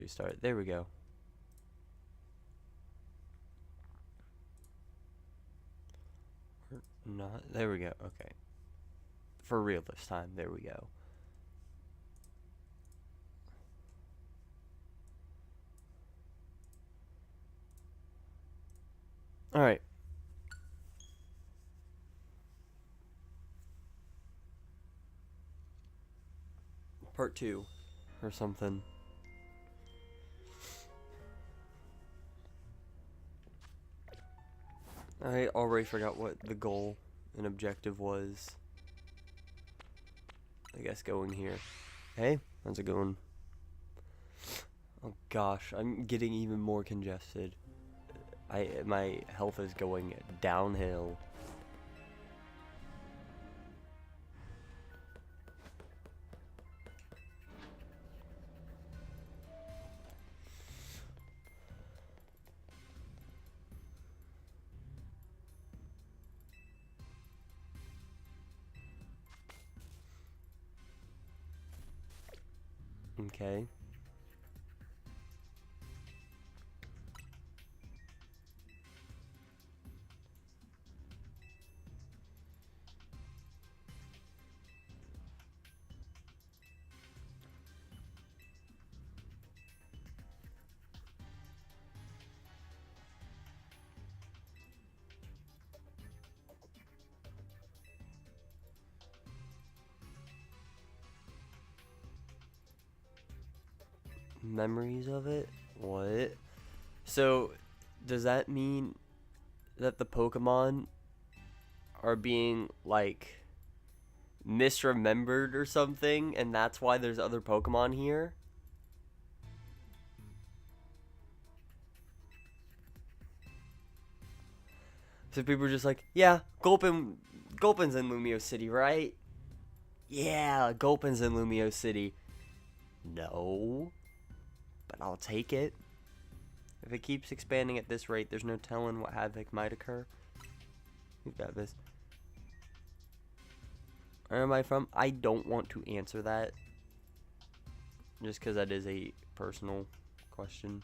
Restart. There we go. Not. There we go. Okay. For real this time. There we go. Alright. Part 2. Or something. I already forgot what the goal and objective was. I guess going here. Hey, how's it going? Oh gosh, I'm getting even more congested. My health is going downhill. Okay. Memories of it? What? So, does that mean that the Pokemon are being, like, misremembered or something, and that's why there's other Pokemon here? So people are just like, yeah, Gulpin's in Lumio City, right? Yeah, Gulpin's in Lumio City. No, but I'll take it. If it keeps expanding at this rate, there's no telling what havoc might occur. We've got this. Where am I from? I don't want to answer that. Just because that is a personal question.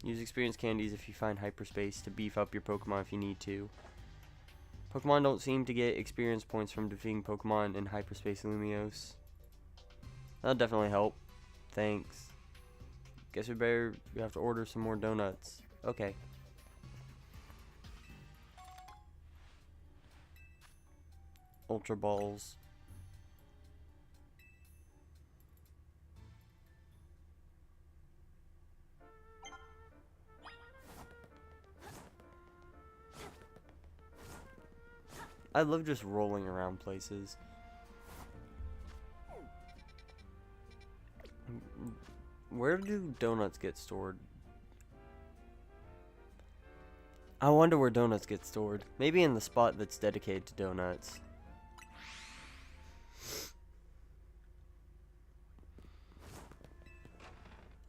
Use experience candies if you find hyperspace to beef up your Pokemon if you need to. Pokemon don't seem to get experience points from defeating Pokemon in hyperspace Lumiose. That'll definitely help. Thanks. Guess we have to order some more donuts. Okay. Ultra Balls. I love just rolling around places. Where do donuts get stored? I wonder where donuts get stored. Maybe in the spot that's dedicated to donuts.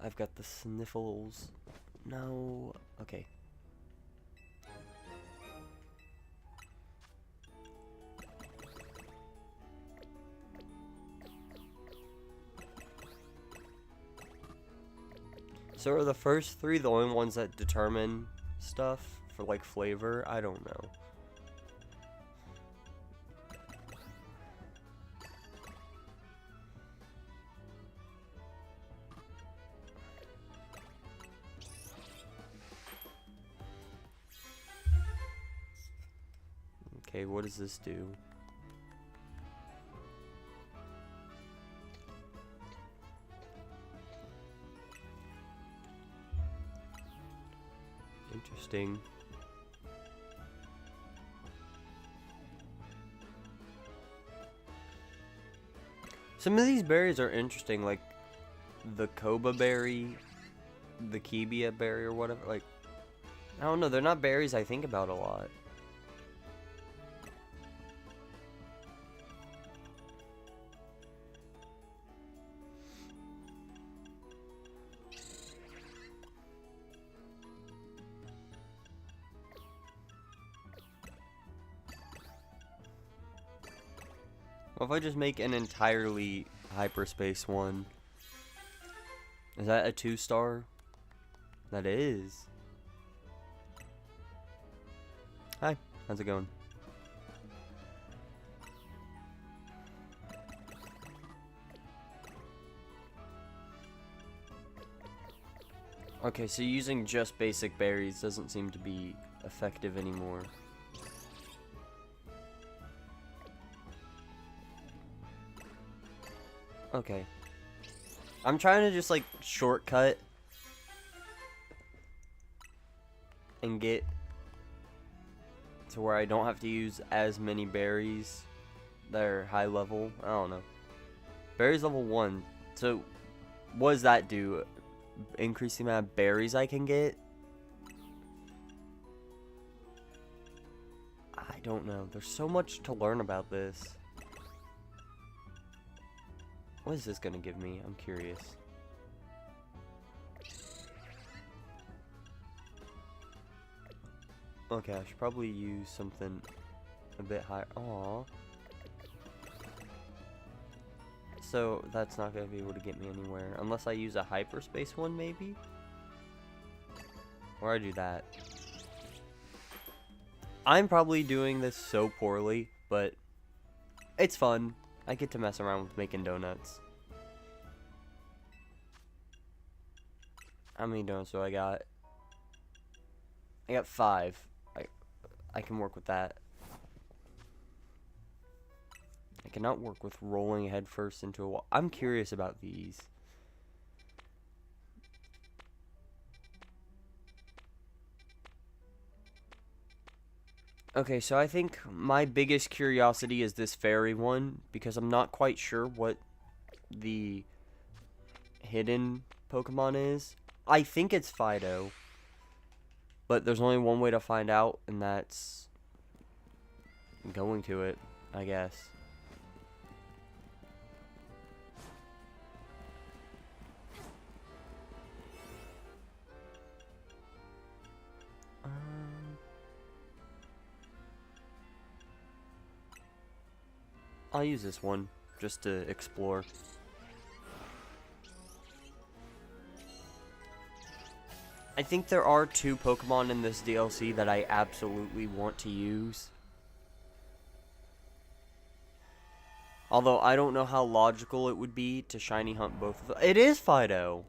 I've got the sniffles. No. Okay. So are the first three the only ones that determine stuff for like flavor? I don't know. Okay, what does this do? Interesting. Some of these berries are interesting, like the Koba berry, the Kibia berry, or whatever. Like, I don't know, they're not berries I think about a lot. What if I just make an entirely hyperspace one? Is that a 2-star? That is. Hi, how's it going? Okay, so using just basic berries doesn't seem to be effective anymore. Okay. I'm trying to just, like, shortcut and get to where I don't have to use as many berries that are high level. I don't know. Berries level 1. So, what does that do? Increase the amount of berries I can get? I don't know. There's so much to learn about this. What is this gonna give me? I'm curious. Okay, I should probably use something a bit higher. Aww. So, that's not gonna be able to get me anywhere. Unless I use a hyperspace one, maybe? Or I do that. I'm probably doing this so poorly, but it's fun. I get to mess around with making donuts. How many donuts do I got? I got 5. I can work with that. I cannot work with rolling headfirst into a wall. I'm curious about these. Okay, so I think my biggest curiosity is this fairy one, because I'm not quite sure what the hidden Pokemon is. I think it's Fido, but there's only one way to find out, and that's going to it, I guess. I'll use this one just to explore. I think there are 2 Pokemon in this DLC that I absolutely want to use. Although I don't know how logical it would be to shiny hunt both of them. It is Fido!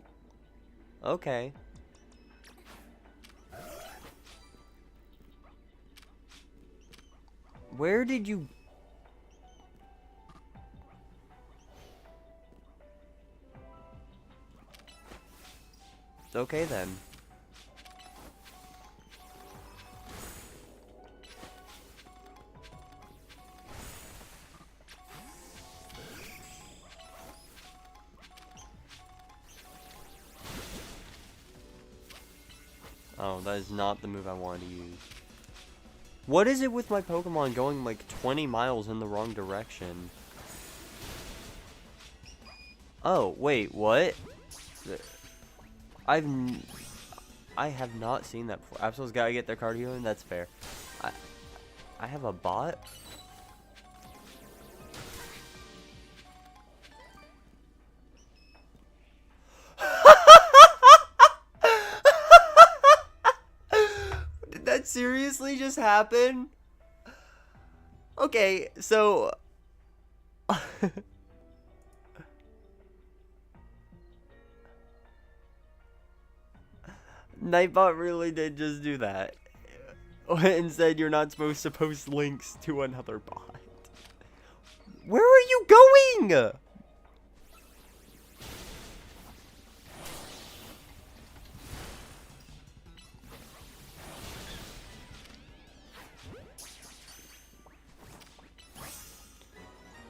Okay. Where did you... Okay then. Oh, that is not the move I wanted to use. What is it with my Pokemon going like 20 miles in the wrong direction? Oh, wait, what? I have not seen that before. Absol's gotta get their cardio in, that's fair. I have a bot? Did that seriously just happen? Okay, so... Nightbot really did just do that. And said you're not supposed to post links to another bot. Where are you going?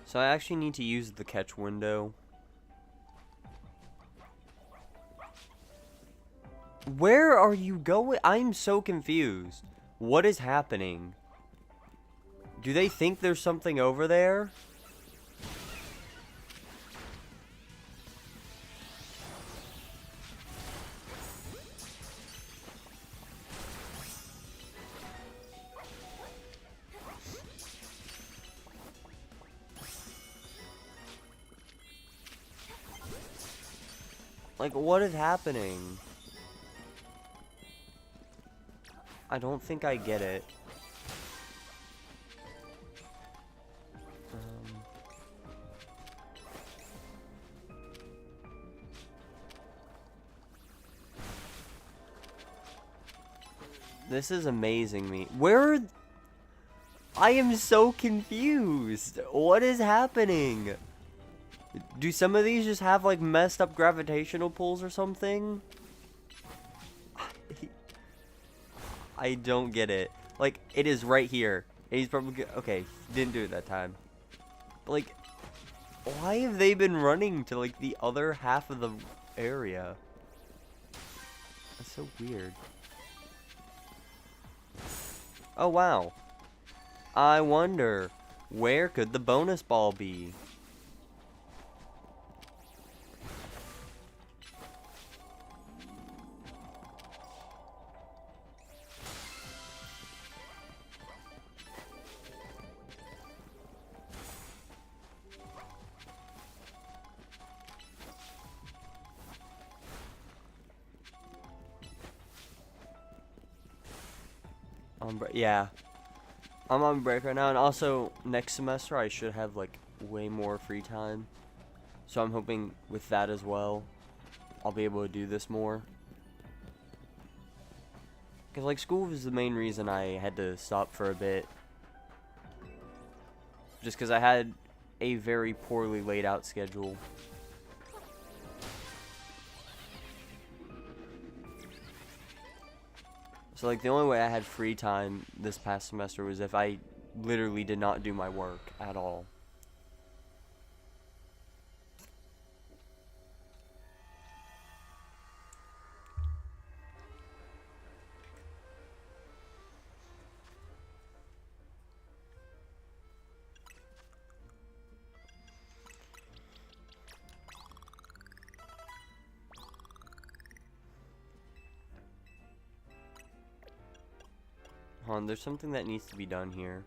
So I actually need to use the catch window. Where are you going? I'm so confused. What is happening? Do they think there's something over there? Like, what is happening? I don't think I get it. This is amazing me. Where? I am so confused. What is happening? Do some of these just have like messed up gravitational pulls or something? I don't get it. Like, it is right here. And he's probably okay, didn't do it that time. But like, why have they been running to like the other half of the area? That's so weird. Oh wow. I wonder, where could the bonus ball be? Yeah. I'm on break right now, and also next semester I should have like way more free time. So I'm hoping with that as well, I'll be able to do this more. Because like school was the main reason I had to stop for a bit. Just because I had a very poorly laid out schedule. So like the only way I had free time this past semester was if I literally did not do my work at all. Hold on, there's something that needs to be done here.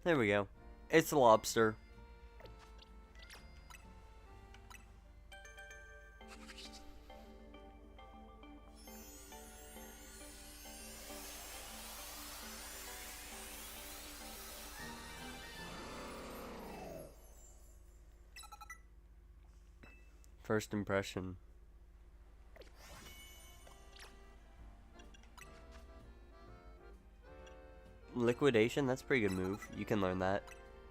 There we go. It's a lobster. First impression. Liquidation, that's a pretty good move. You can learn that.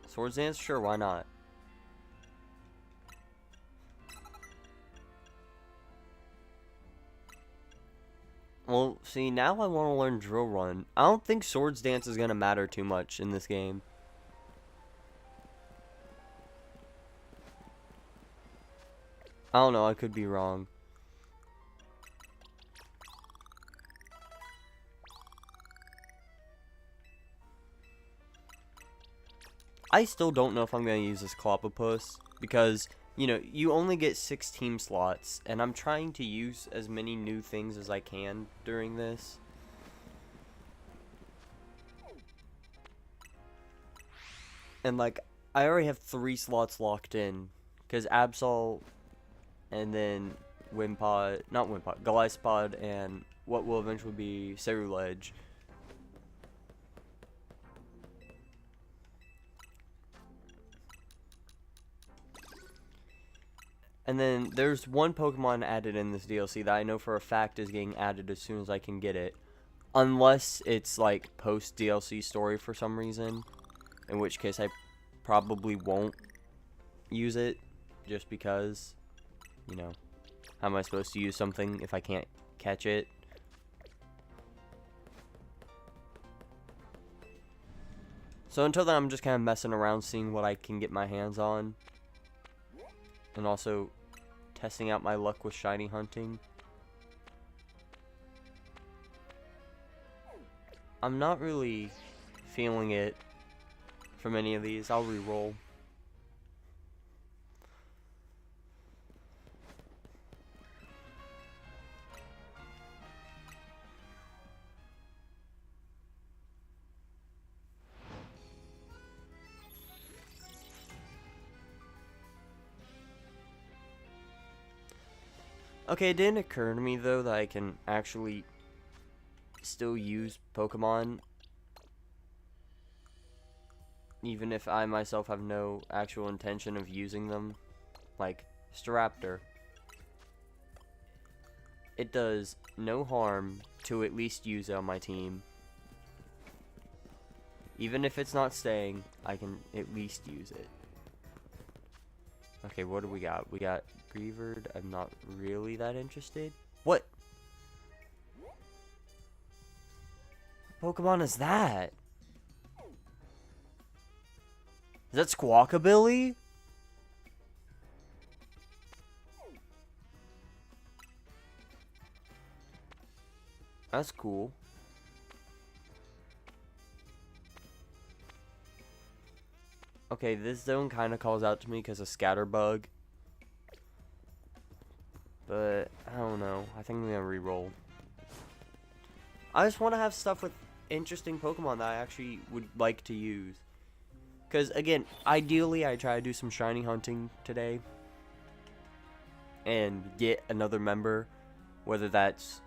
Swords Dance, sure, why not? Well, see, now I want to learn Drill Run. I don't think Swords Dance is going to matter too much in this game. I don't know, I could be wrong. I still don't know if I'm going to use this Clobbopus because, you know, you only get 6 team slots, and I'm trying to use as many new things as I can during this. And, like, I already have 3 slots locked in because Absol and then Wimpod, not Wimpod, Goliathpod and what will eventually be Ceruledge. And then there's one Pokemon added in this DLC that I know for a fact is getting added as soon as I can get it. Unless it's like post DLC story for some reason. In which case I probably won't use it. Just because, you know, how am I supposed to use something if I can't catch it? So until then I'm just kind of messing around seeing what I can get my hands on. And also testing out my luck with shiny hunting. I'm not really feeling it from any of these. I'll re-roll. Okay, it didn't occur to me though that I can actually still use Pokemon even if I myself have no actual intention of using them. Like Staraptor. It does no harm to at least use it on my team. Even if it's not staying, I can at least use it. Okay, what do we got? We got Greavard. I'm not really that interested. What? Pokemon is that? Is that Squawkabilly? That's cool. Okay, this zone kind of calls out to me because of Scatterbug. But, I don't know. I think I'm going to re-roll. I just want to have stuff with interesting Pokemon that I actually would like to use. Because, again, ideally I try to do some shiny hunting today. And get another member. Whether that's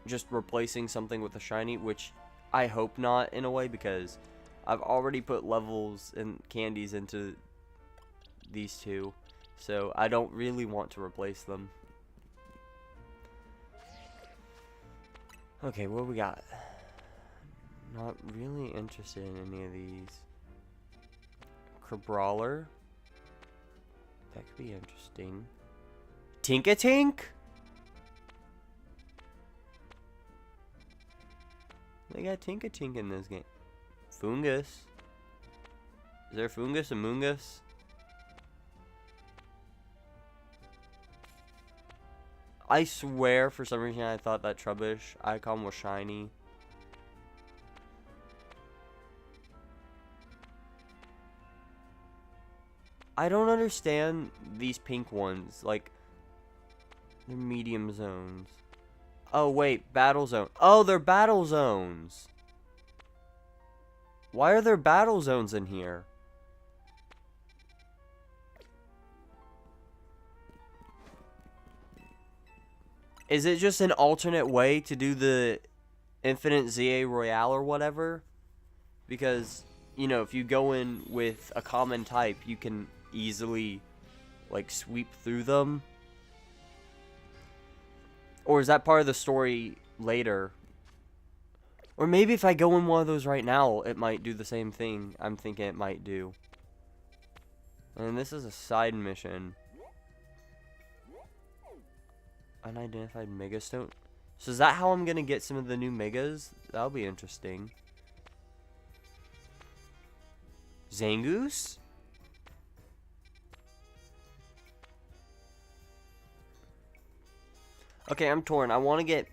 just replacing something with a shiny, which I hope not in a way, because I've already put levels and candies into these two, so I don't really want to replace them. Okay, what we got? Not really interested in any of these. Crabrawler. That could be interesting. Tinkatink? They got Tinkatink in this game. Fungus. Is there Fungus Among Us? I swear for some reason I thought that Trubbish icon was shiny. I don't understand these pink ones. Like, they're medium zones. Oh, wait. Battle zone. Oh, they're battle zones. Why are there battle zones in here? Is it just an alternate way to do the Infinite ZA Royale or whatever? Because, you know, if you go in with a common type, you can easily, like, sweep through them. Or is that part of the story later? Or maybe if I go in one of those right now, it might do the same thing I'm thinking it might do. And this is a side mission. Unidentified Megastone. So is that how I'm going to get some of the new Megas? That'll be interesting. Zangoose? Okay, I'm torn. I want to get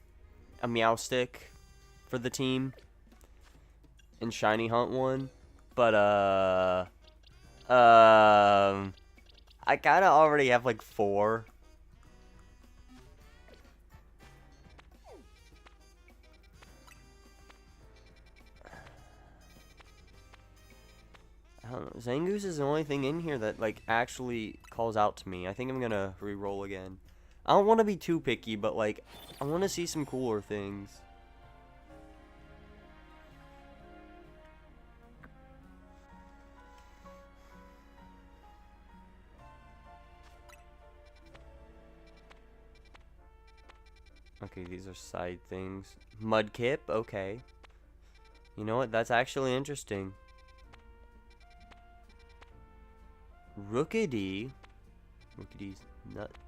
a Meowstic for the team and Shiny Hunt one, but I kind of already have like 4. I don't know. Zangoose is the only thing in here that like actually calls out to me. I think I'm gonna re-roll again. I don't want to be too picky, but like I want to see some cooler things. Okay, these are side things. Mudkip, okay. You know what? That's actually interesting. Rookidee. Rookidee's nuts.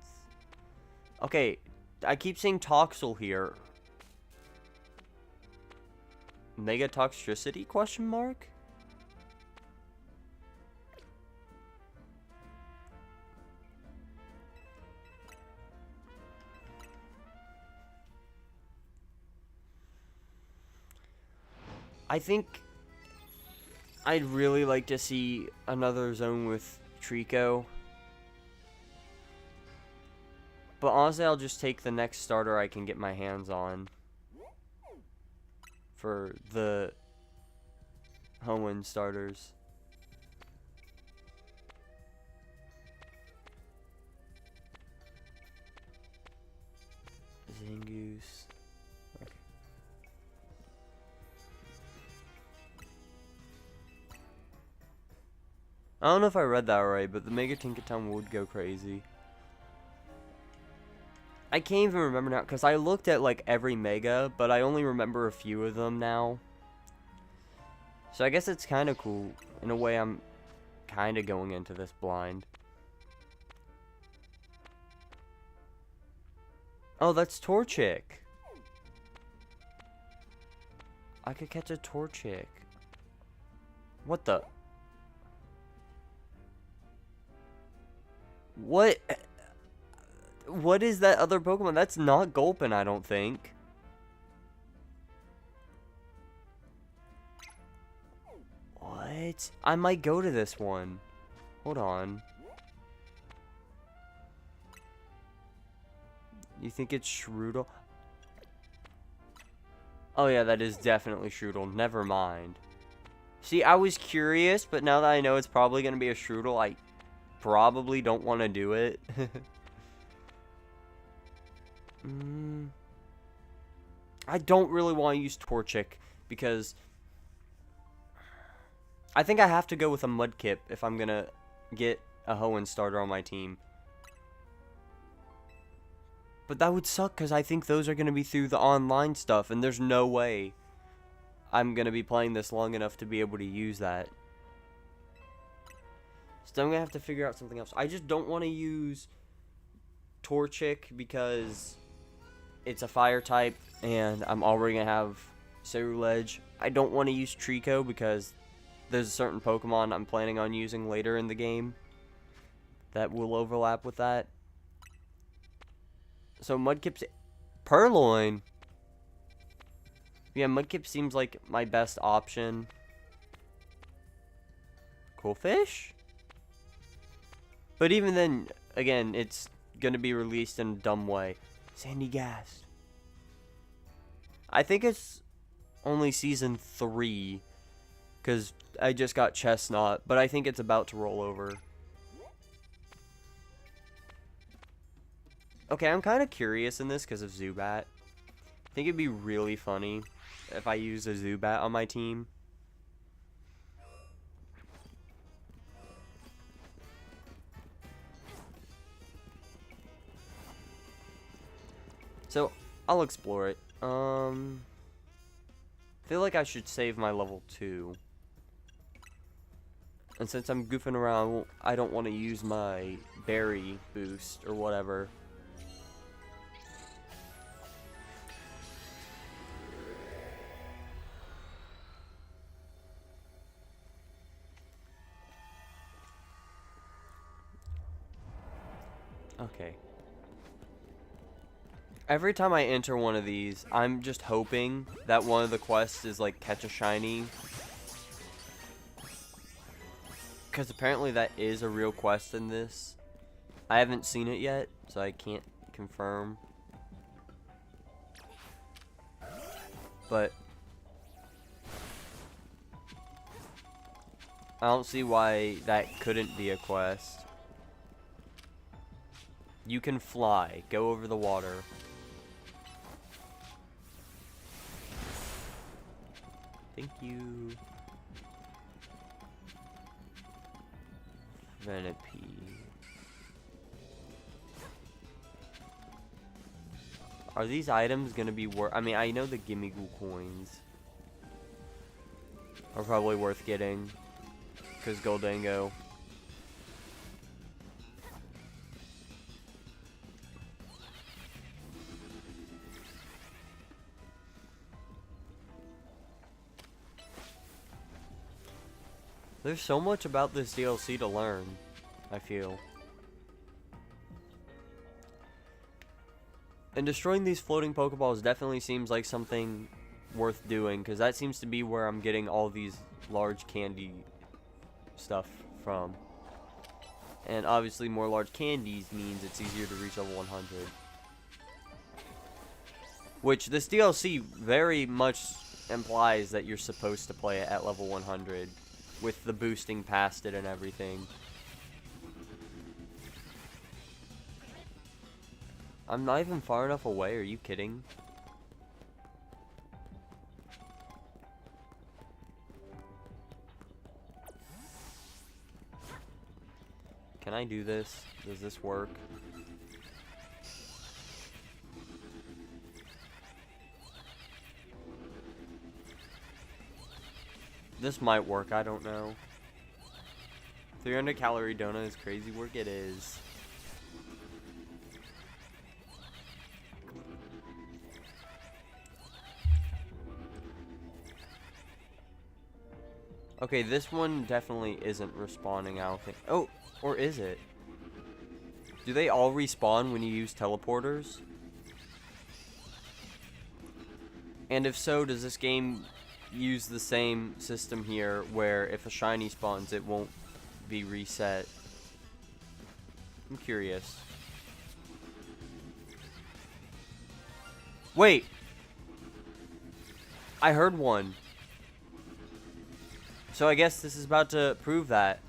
Okay, I keep saying Toxel here. Mega Toxtricity, question mark? I think I'd really like to see another zone with Trico. But honestly, I'll just take the next starter I can get my hands on for the Hoenn starters. Zangoose. Okay. I don't know if I read that right, but the Mega Tinkaton would go crazy. I can't even remember now, because I looked at, like, every Mega, but I only remember a few of them now. So I guess it's kind of cool. In a way, I'm kind of going into this blind. Oh, that's Torchic. I could catch a Torchic. What the? What? What is that other Pokemon? That's not Gulpin, I don't think. What? I might go to this one. Hold on. You think it's Shroodle? Oh yeah, that is definitely Shroodle. Never mind. See, I was curious, but now that I know it's probably going to be a Shroodle, I probably don't want to do it. I don't really want to use Torchic because I think I have to go with a Mudkip if I'm going to get a Hoenn starter on my team. But that would suck because I think those are going to be through the online stuff, and there's no way I'm going to be playing this long enough to be able to use that. So I'm going to have to figure out something else. I just don't want to use Torchic because it's a fire type, and I'm already going to have Ceruledge. I don't want to use Trico because there's a certain Pokemon I'm planning on using later in the game that will overlap with that. So Mudkip's Purloin. Yeah, Mudkip seems like my best option. Coolfish? But even then, again, it's going to be released in a dumb way. Sandygast. I think it's only season 3. Because I just got Chestnut. But I think it's about to roll over. Okay, I'm kind of curious in this because of Zubat. I think it'd be really funny if I used a Zubat on my team. So, I'll explore it. I feel like I should save my level 2. And since I'm goofing around, I don't want to use my berry boost or whatever. Okay. Every time I enter one of these, I'm just hoping that one of the quests is like catch a shiny. Because apparently that is a real quest in this. I haven't seen it yet, so I can't confirm. But I don't see why that couldn't be a quest. You can fly. Go over the water. Thank you. Venipede. Are these items gonna be worth? I mean, I know the Gimmighoul coins are probably worth getting because Goldango. There's so much about this DLC to learn, I feel. And destroying these floating Pokeballs definitely seems like something worth doing, because that seems to be where I'm getting all these large candy stuff from. And obviously more large candies means it's easier to reach level 100. Which this DLC very much implies that you're supposed to play it at level 100. With the boosting past it and everything. I'm not even far enough away, are you kidding? Can I do this? Does this work? This might work, I don't know. 300 calorie donut is crazy work, it is. Okay, this one definitely isn't respawning, I don't think. Oh, or is it? Do they all respawn when you use teleporters? And if so, does this game use the same system here where if a shiny spawns, it won't be reset? I'm curious. Wait! I heard one. So I guess this is about to prove that.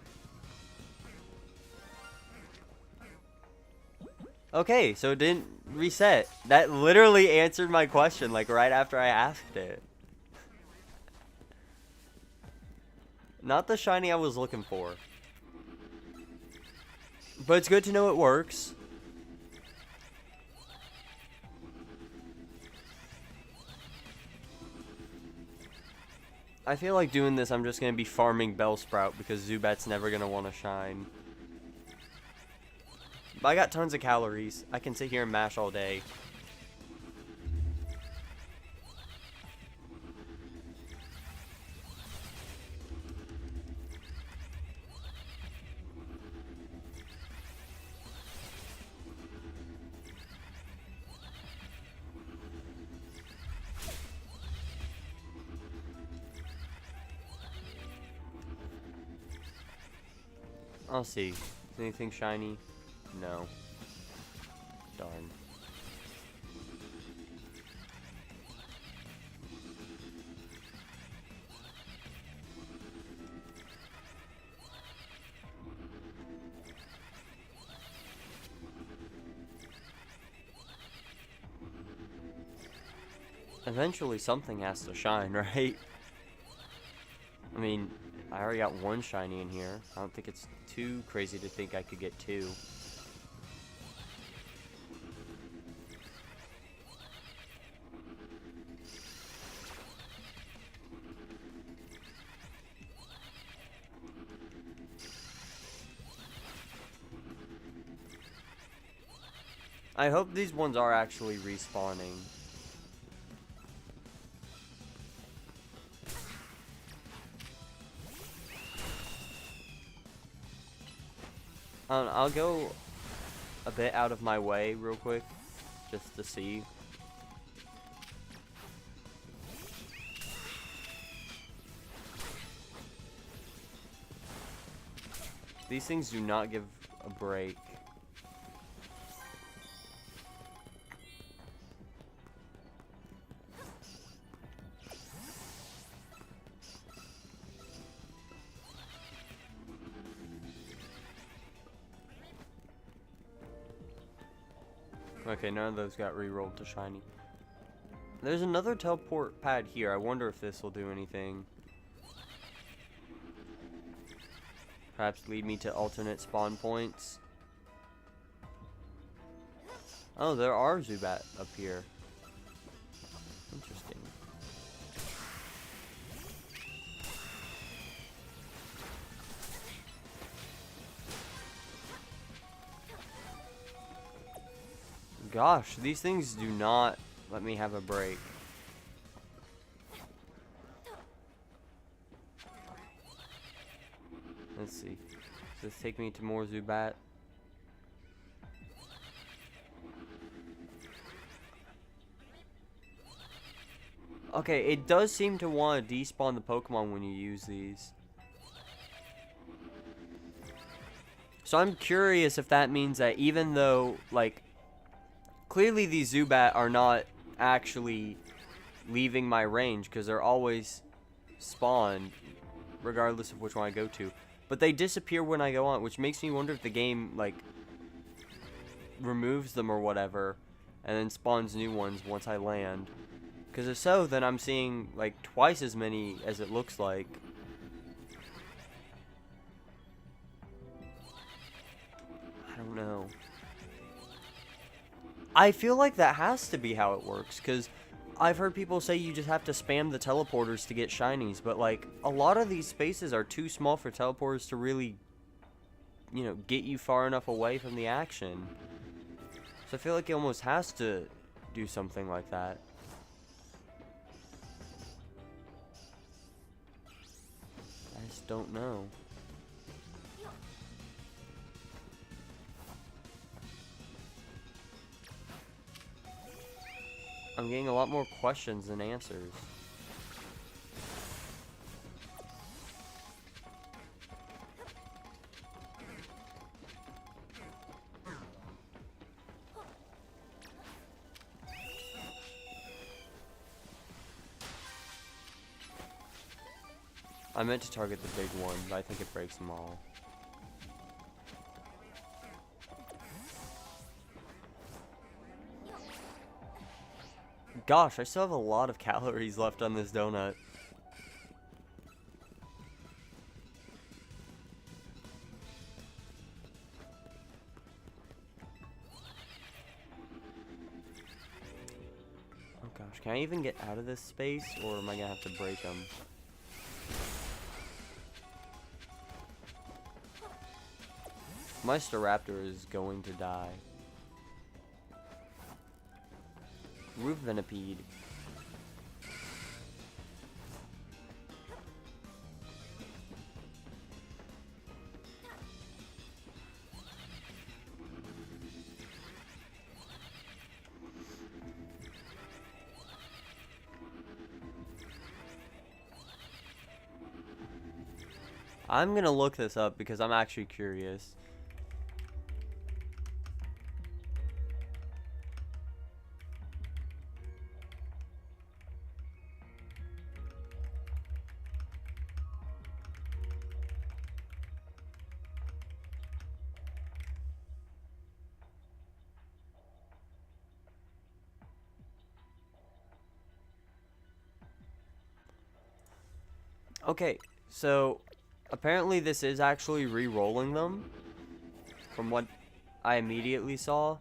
Okay, so it didn't reset. That literally answered my question, like, right after I asked it. Not the shiny I was looking for. But it's good to know it works. I feel like doing this, I'm just going to be farming Bellsprout because Zubat's never going to want to shine. But I got tons of calories. I can sit here and mash all day. I'll see. Is anything shiny? No. Darn. Eventually something has to shine, right? I mean, I already got one shiny in here. I don't think it's too crazy to think I could get two. I hope these ones are actually respawning. I'll go a bit out of my way real quick, just to see. These things do not give a break. Okay, none of those got re-rolled to shiny. There's another teleport pad here. I wonder if this will do anything. Perhaps lead me to alternate spawn points. Oh, there are Zubat up here. Interesting. Gosh, these things do not let me have a break. Let's see. Does this take me to more Zubat? Okay, it does seem to want to despawn the Pokemon when you use these. So I'm curious if that means that even though, like, clearly these Zubat are not actually leaving my range because they're always spawned regardless of which one I go to. But they disappear when I go on, which makes me wonder if the game, like, removes them or whatever. and then spawns new ones once I land. Because if so, then I'm seeing like twice as many as it looks like. I don't know. I feel like that has to be how it works, because I've heard people say you just have to spam the teleporters to get shinies, but like a lot of these spaces are too small for teleporters to really, you know, get you far enough away from the action. So I feel like it almost has to do something like that. I just don't know. I'm getting a lot more questions than answers. I meant to target the big one, but I think it breaks them all. Gosh, I still have a lot of calories left on this donut. Oh gosh, can I even get out of this space, or am I gonna have to break them? My Staraptor is going to die. Roof Venipede. I'm gonna look this up because I'm actually curious. Okay, so apparently this is actually re-rolling them from what I immediately saw.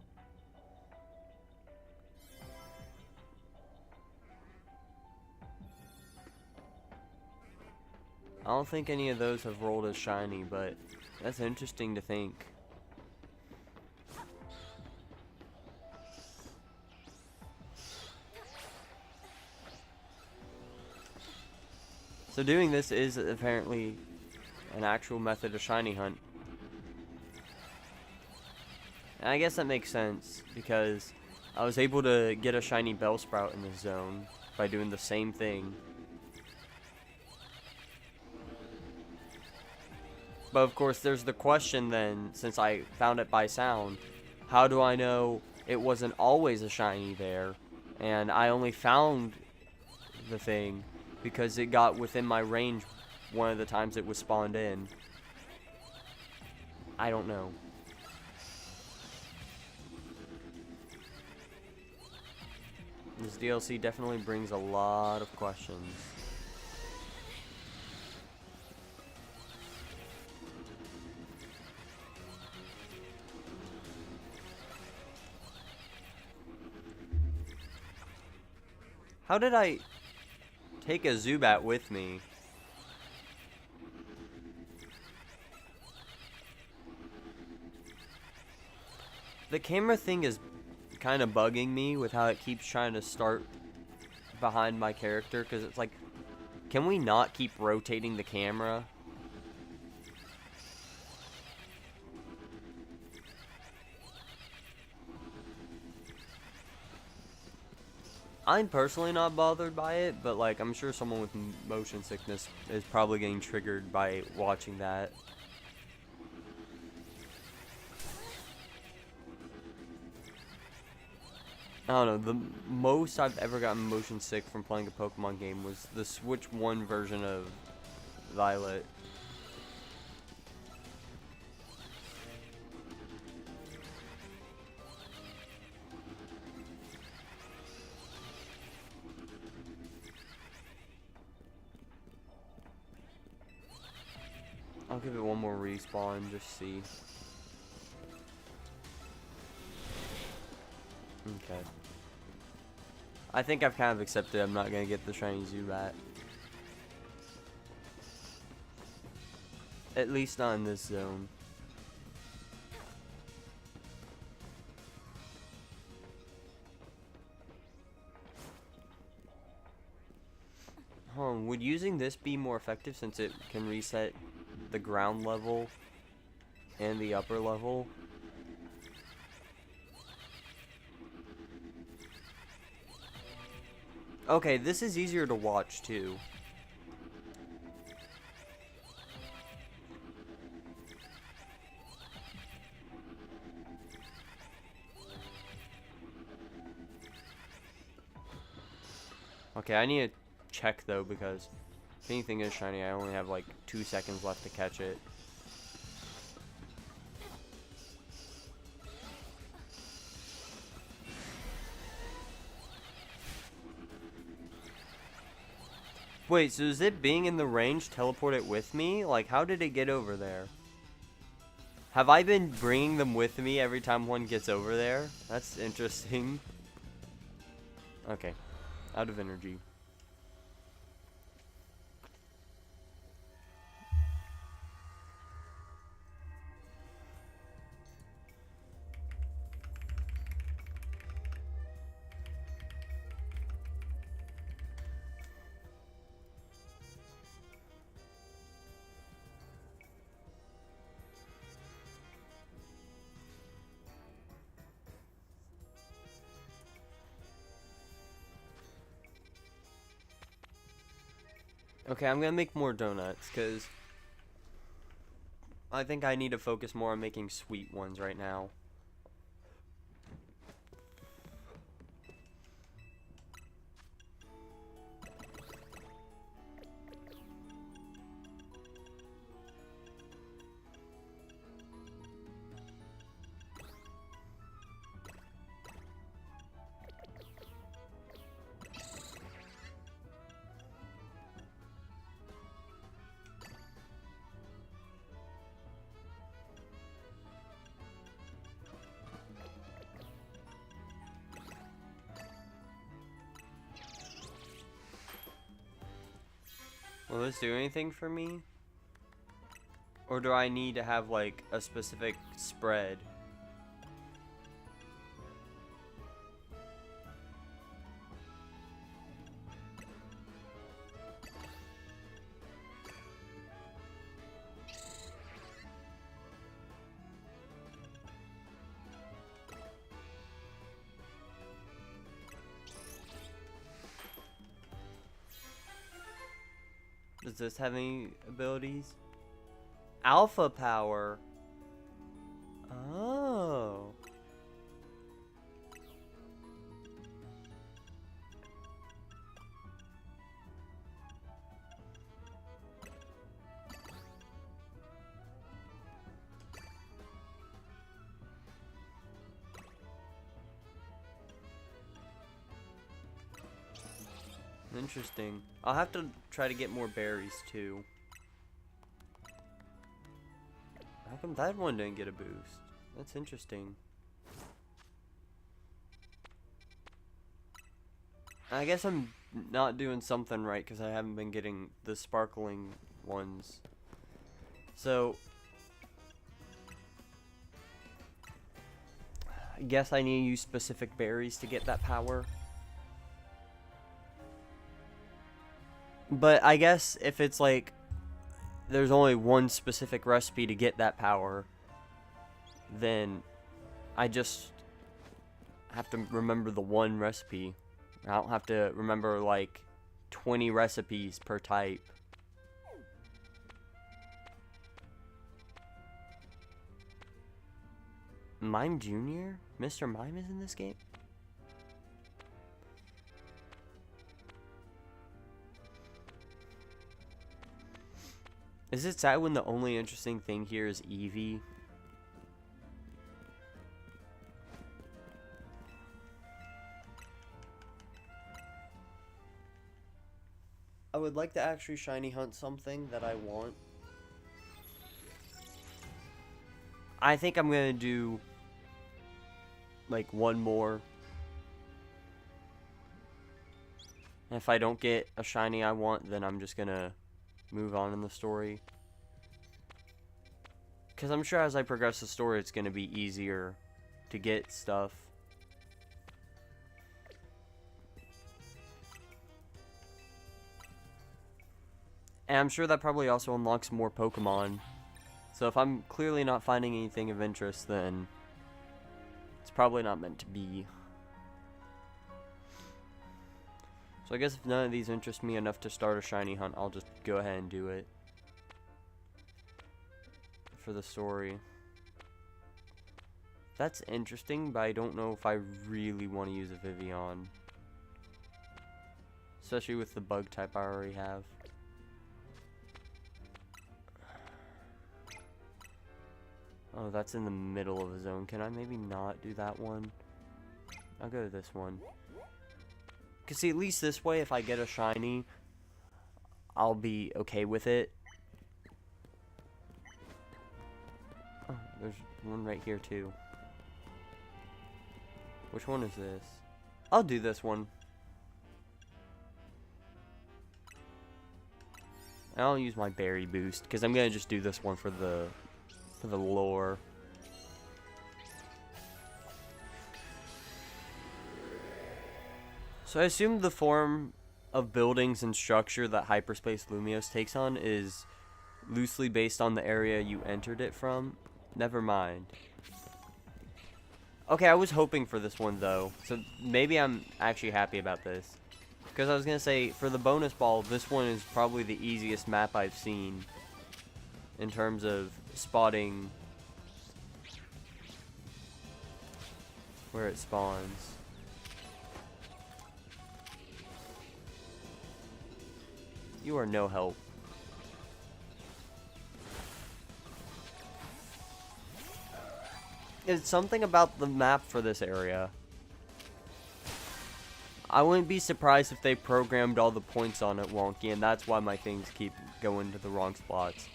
I don't think any of those have rolled as shiny, but that's interesting to think. So doing this is apparently an actual method of shiny hunt. And I guess that makes sense, because I was able to get a shiny Bellsprout in this zone by doing the same thing. But of course there's the question then, since I found it by sound, how do I know it wasn't always a shiny there, and I only found the thing because it got within my range one of the times it was spawned in? I don't know. This DLC definitely brings a lot of questions. How did I take a Zubat with me? The camera thing is kind of bugging me with how it keeps trying to start behind my character, because it's like, can we not keep rotating the camera? I'm personally not bothered by it, but like I'm sure someone with motion sickness is probably getting triggered by watching that. I don't know, the most I've ever gotten motion sick from playing a Pokemon game was the Switch 1 version of Violet. I'll give it one more respawn, just see. Okay. I think I've kind of accepted I'm not gonna get the shiny Zubat. At least not in this zone. Would using this be more effective since it can reset the ground level and the upper level? Okay, this is easier to watch too. Okay, I need to check though because if anything is shiny, I only have like 2 seconds left to catch it. Wait, so is it being in the range teleport it with me? Like, how did it get over there? Have I been bringing them with me every time one gets over there? That's interesting. Okay, out of energy. Okay, I'm gonna make more donuts, because I think I need to focus more on making sweet ones right now. Will this do anything for me? Or do I need to have like a specific spread? Does this have any abilities? Alpha power. Oh. Interesting. I'll have to try to get more berries too. How come that one didn't get a boost? That's interesting. I guess I'm not doing something right because I haven't been getting the sparkling ones. So, I guess I need to use specific berries to get that power. But I guess if it's like there's only one specific recipe to get that power, then I just have to remember the one recipe. I don't have to remember like 20 recipes per type. Mime Jr.? Mr. Mime is in this game? Is it sad when the only interesting thing here is Eevee? I would like to actually shiny hunt something that I want. I think I'm gonna do like one more. And if I don't get a shiny I want, then I'm just gonna move on in the story. Because I'm sure as I progress the story, it's gonna be easier to get stuff. And I'm sure that probably also unlocks more Pokemon. So if I'm clearly not finding anything of interest, then it's probably not meant to be. So I guess if none of these interest me enough to start a shiny hunt, I'll just go ahead and do it. For the story. That's interesting, but I don't know if I really want to use a Vivian. Especially with the bug type I already have. Oh, that's in the middle of the zone. Can I maybe not do that one? I'll go to this one. Because see, at least this way, if I get a shiny, I'll be okay with it. Oh, there's one right here, too. Which one is this? I'll do this one. And I'll use my berry boost, because I'm going to just do this one for the lore. So I assume the form of buildings and structure that Hyperspace Lumiose takes on is loosely based on the area you entered it from. Never mind. Okay, I was hoping for this one though, so maybe I'm actually happy about this. Because I was going to say, for the bonus ball, this one is probably the easiest map I've seen in terms of spotting where it spawns. You are no help. It's something about the map for this area. I wouldn't be surprised if they programmed all the points on it wonky, and that's why my things keep going to the wrong spots.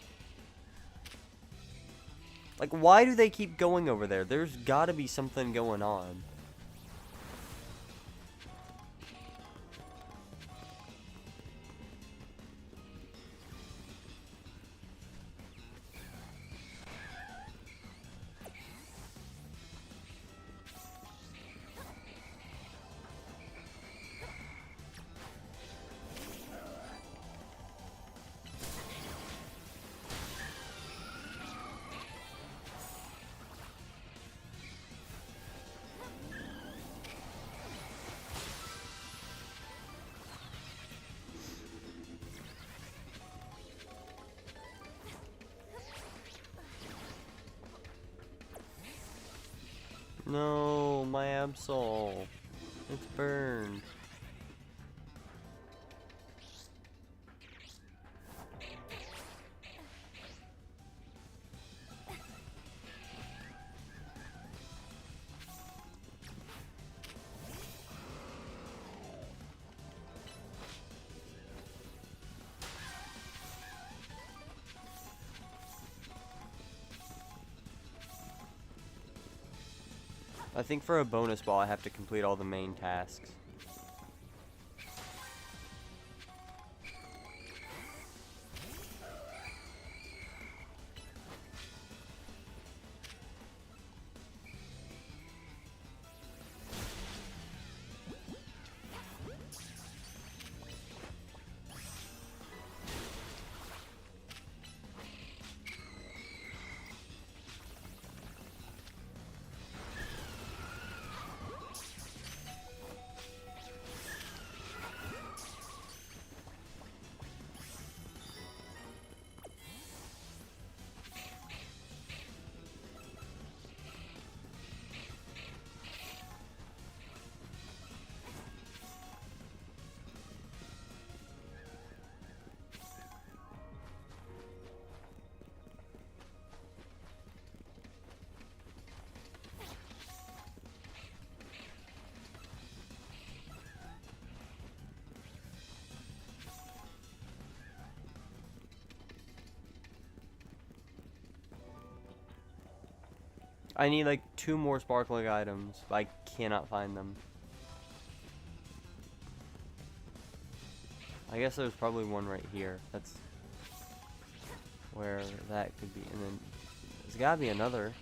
Like, why do they keep going over there? There's gotta be something going on. No, my Absol. It's burned. I think for a bonus ball, I have to complete all the main tasks. I need like 2 more sparkling items, but I cannot find them. I guess there's probably one right here. That's where that could be. And then there's gotta be another.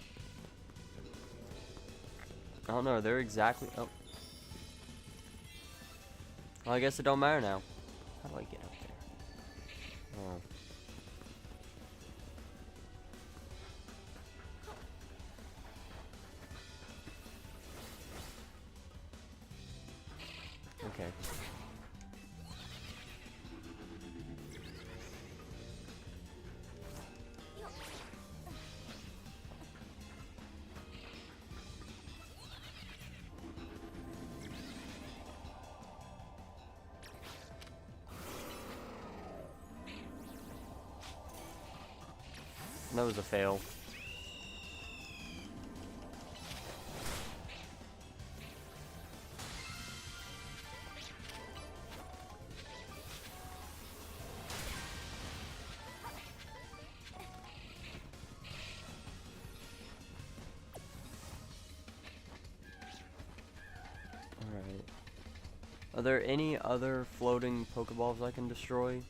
I don't know. They're exactly. Oh. Well, I guess it don't matter now. How do I get up there? Oh. Okay. That was a fail. Alright. Are there any other floating Pokeballs I can destroy?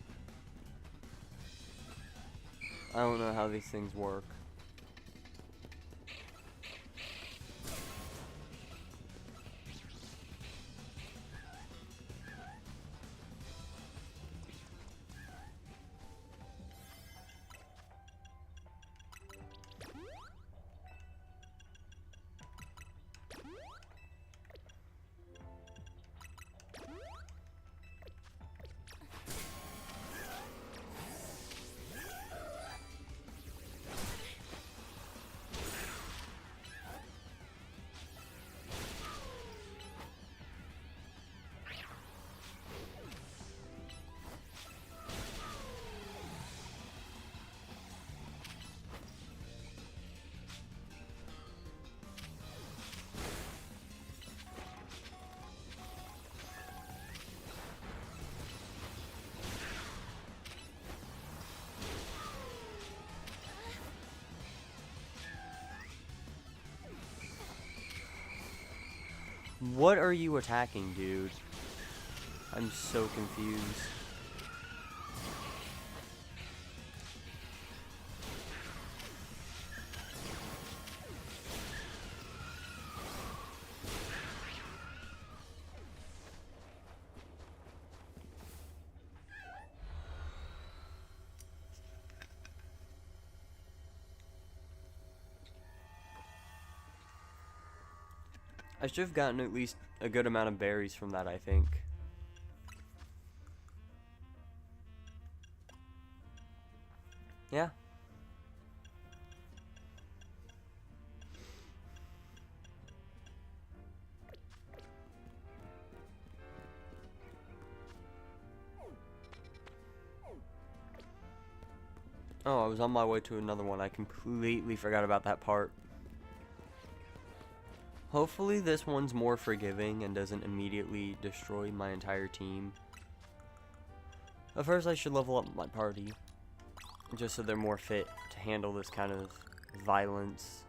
I don't know how these things work. What are you attacking, dude? I'm so confused. I should have gotten at least a good amount of berries from that, I think. Yeah. Oh, I was on my way to another one. I completely forgot about that part. Hopefully this one's more forgiving and doesn't immediately destroy my entire team. But first I should level up my party, just so they're more fit to handle this kind of violence.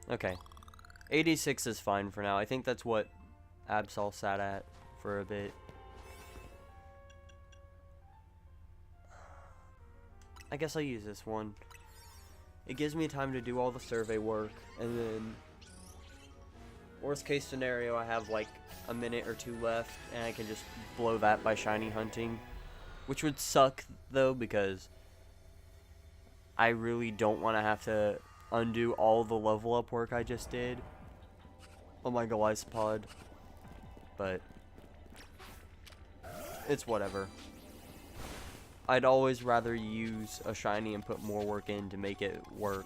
Okay. 86 is fine for now. I think that's what Absol sat at for a bit. I guess I'll use this one. It gives me time to do all the survey work, and then worst case scenario, I have like a minute or 2 left, and I can just blow that by shiny hunting. Which would suck, though, because I really don't want to have to undo all the level up work I just did on my Golisopod. But it's whatever. I'd always rather use a shiny and put more work in to make it work.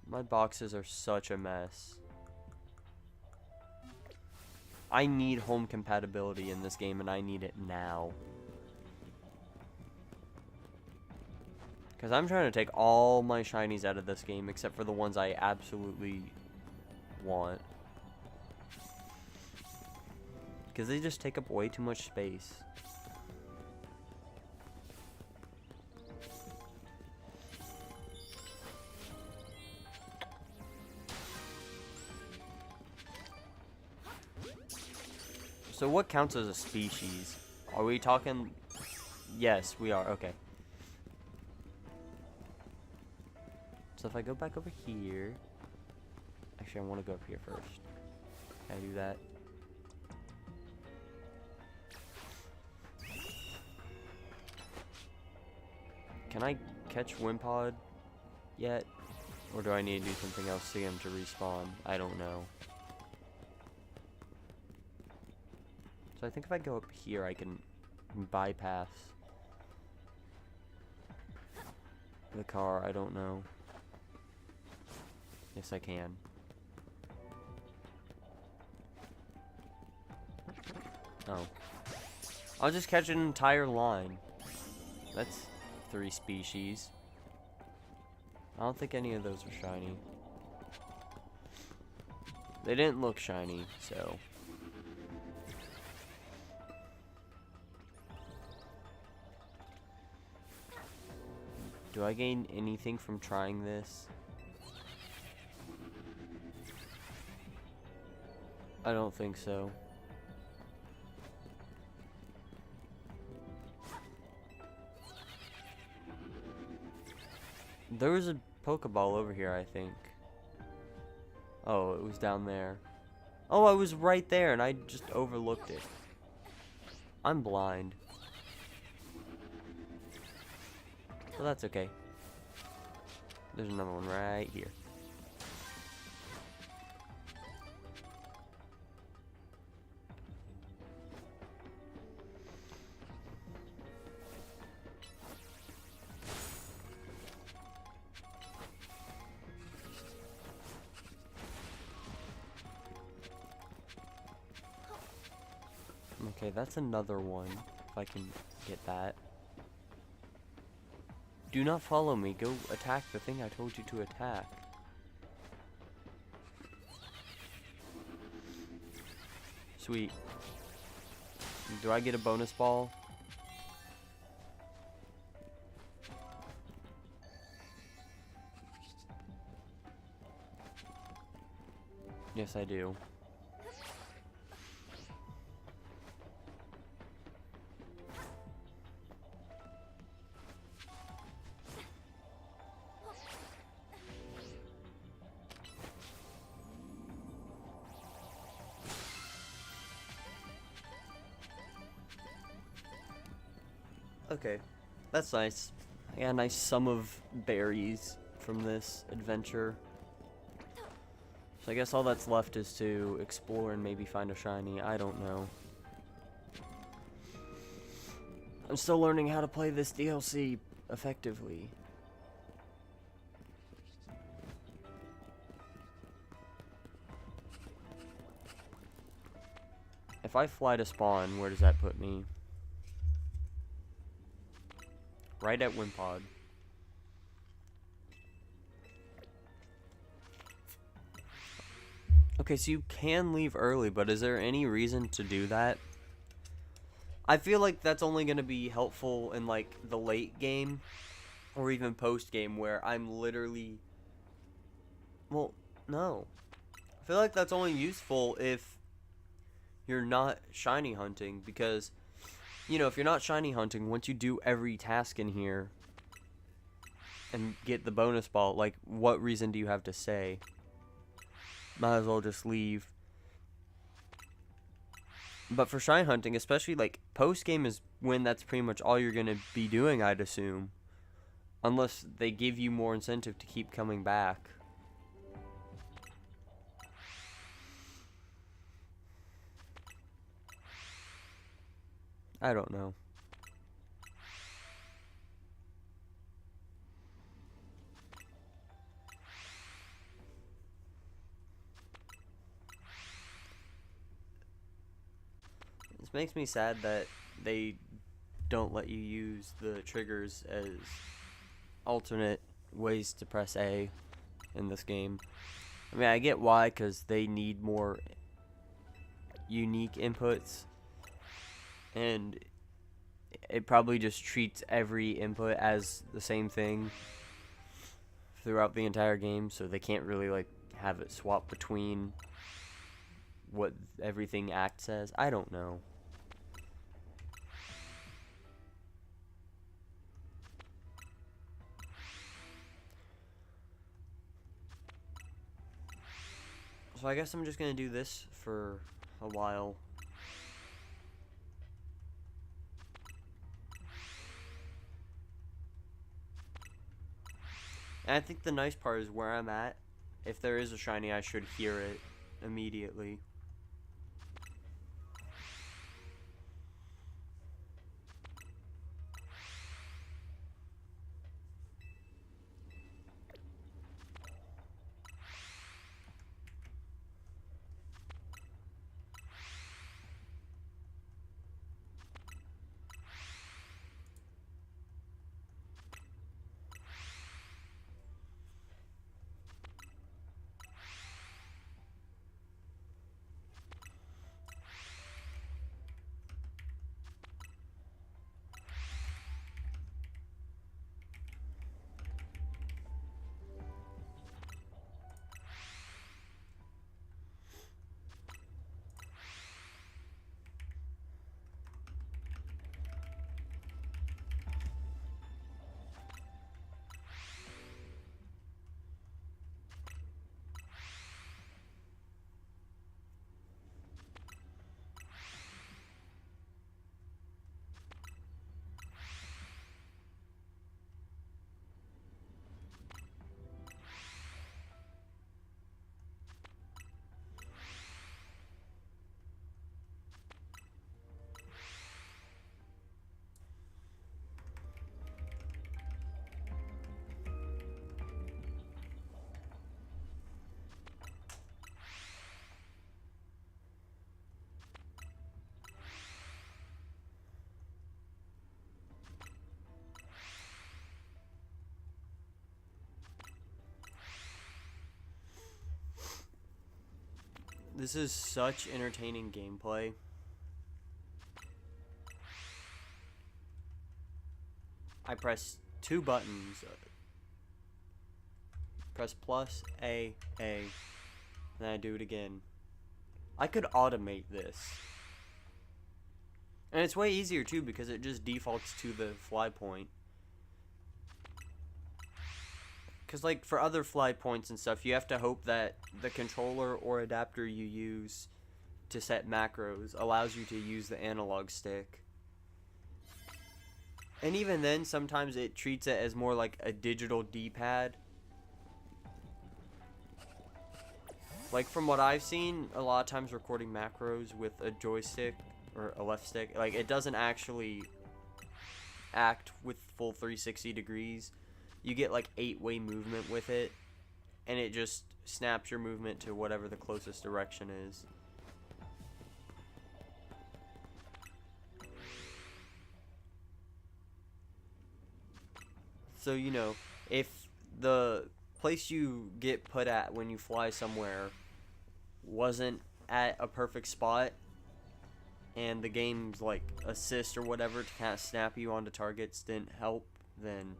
My boxes are such a mess. I need home compatibility in this game, and I need it now. Because I'm trying to take all my shinies out of this game except for the ones I absolutely want. Because they just take up way too much space. So what counts as a species? Are we talking... Yes, we are. Okay. So if I go back over here... Actually, I want to go up here first. Can I do that? Can I catch Wimpod yet? Or do I need to do something else to get him to respawn? I don't know. So I think if I go up here, I can bypass the car. I don't know. Yes, I can. Oh. I'll just catch an entire line. That's 3 species. I don't think any of those are shiny. They didn't look shiny, so... Do I gain anything from trying this? I don't think so. There was a Pokeball over here, I think. Oh, it was down there. Oh, I was right there and I just overlooked it. I'm blind. Well, that's okay. There's another one right here. Okay, that's another one. If I can get that. Do not follow me. Go attack the thing I told you to attack. Sweet. Do I get a bonus ball? Yes, I do. Okay, that's nice. I got a nice sum of berries from this adventure. So I guess all that's left is to explore and maybe find a shiny. I don't know. I'm still learning how to play this DLC effectively. If I fly to spawn, where does that put me? Right at Wimpod. Okay, so you can leave early, but is there any reason to do that? I feel like that's only going to be helpful in, like, the late game, or even post-game, where I'm literally... Well, no. I feel like that's only useful if you're not shiny hunting, because... You know, if you're not shiny hunting, once you do every task in here and get the bonus ball, like, what reason do you have to stay? Might as well just leave. But for shiny hunting, especially, like, post-game is when that's pretty much all you're going to be doing, I'd assume. Unless they give you more incentive to keep coming back. I don't know. This makes me sad that they don't let you use the triggers as alternate ways to press A in this game. I mean, I get why, because they need more unique inputs, and it probably just treats every input as the same thing throughout the entire game, so they can't really like have it swap between what everything acts as. I don't know. So I guess I'm just gonna do this for a while. And I think the nice part is where I'm at, if there is a shiny, I should hear it immediately. This is such entertaining gameplay. I press two buttons. Press plus, A, and then I do it again. I could automate this. And it's way easier too because it just defaults to the fly point. Because like for other fly points and stuff, you have to hope that the controller or adapter you use to set macros allows you to use the analog stick. And even then, sometimes it treats it as more like a digital D-pad. Like from what I've seen, a lot of times recording macros with a joystick or a left stick, like it doesn't actually act with full 360 degrees. You get like 8-way movement with it, and it just snaps your movement to whatever the closest direction is. So, you know, if the place you get put at when you fly somewhere wasn't at a perfect spot, and the game's like assist or whatever to kind of snap you onto targets didn't help, then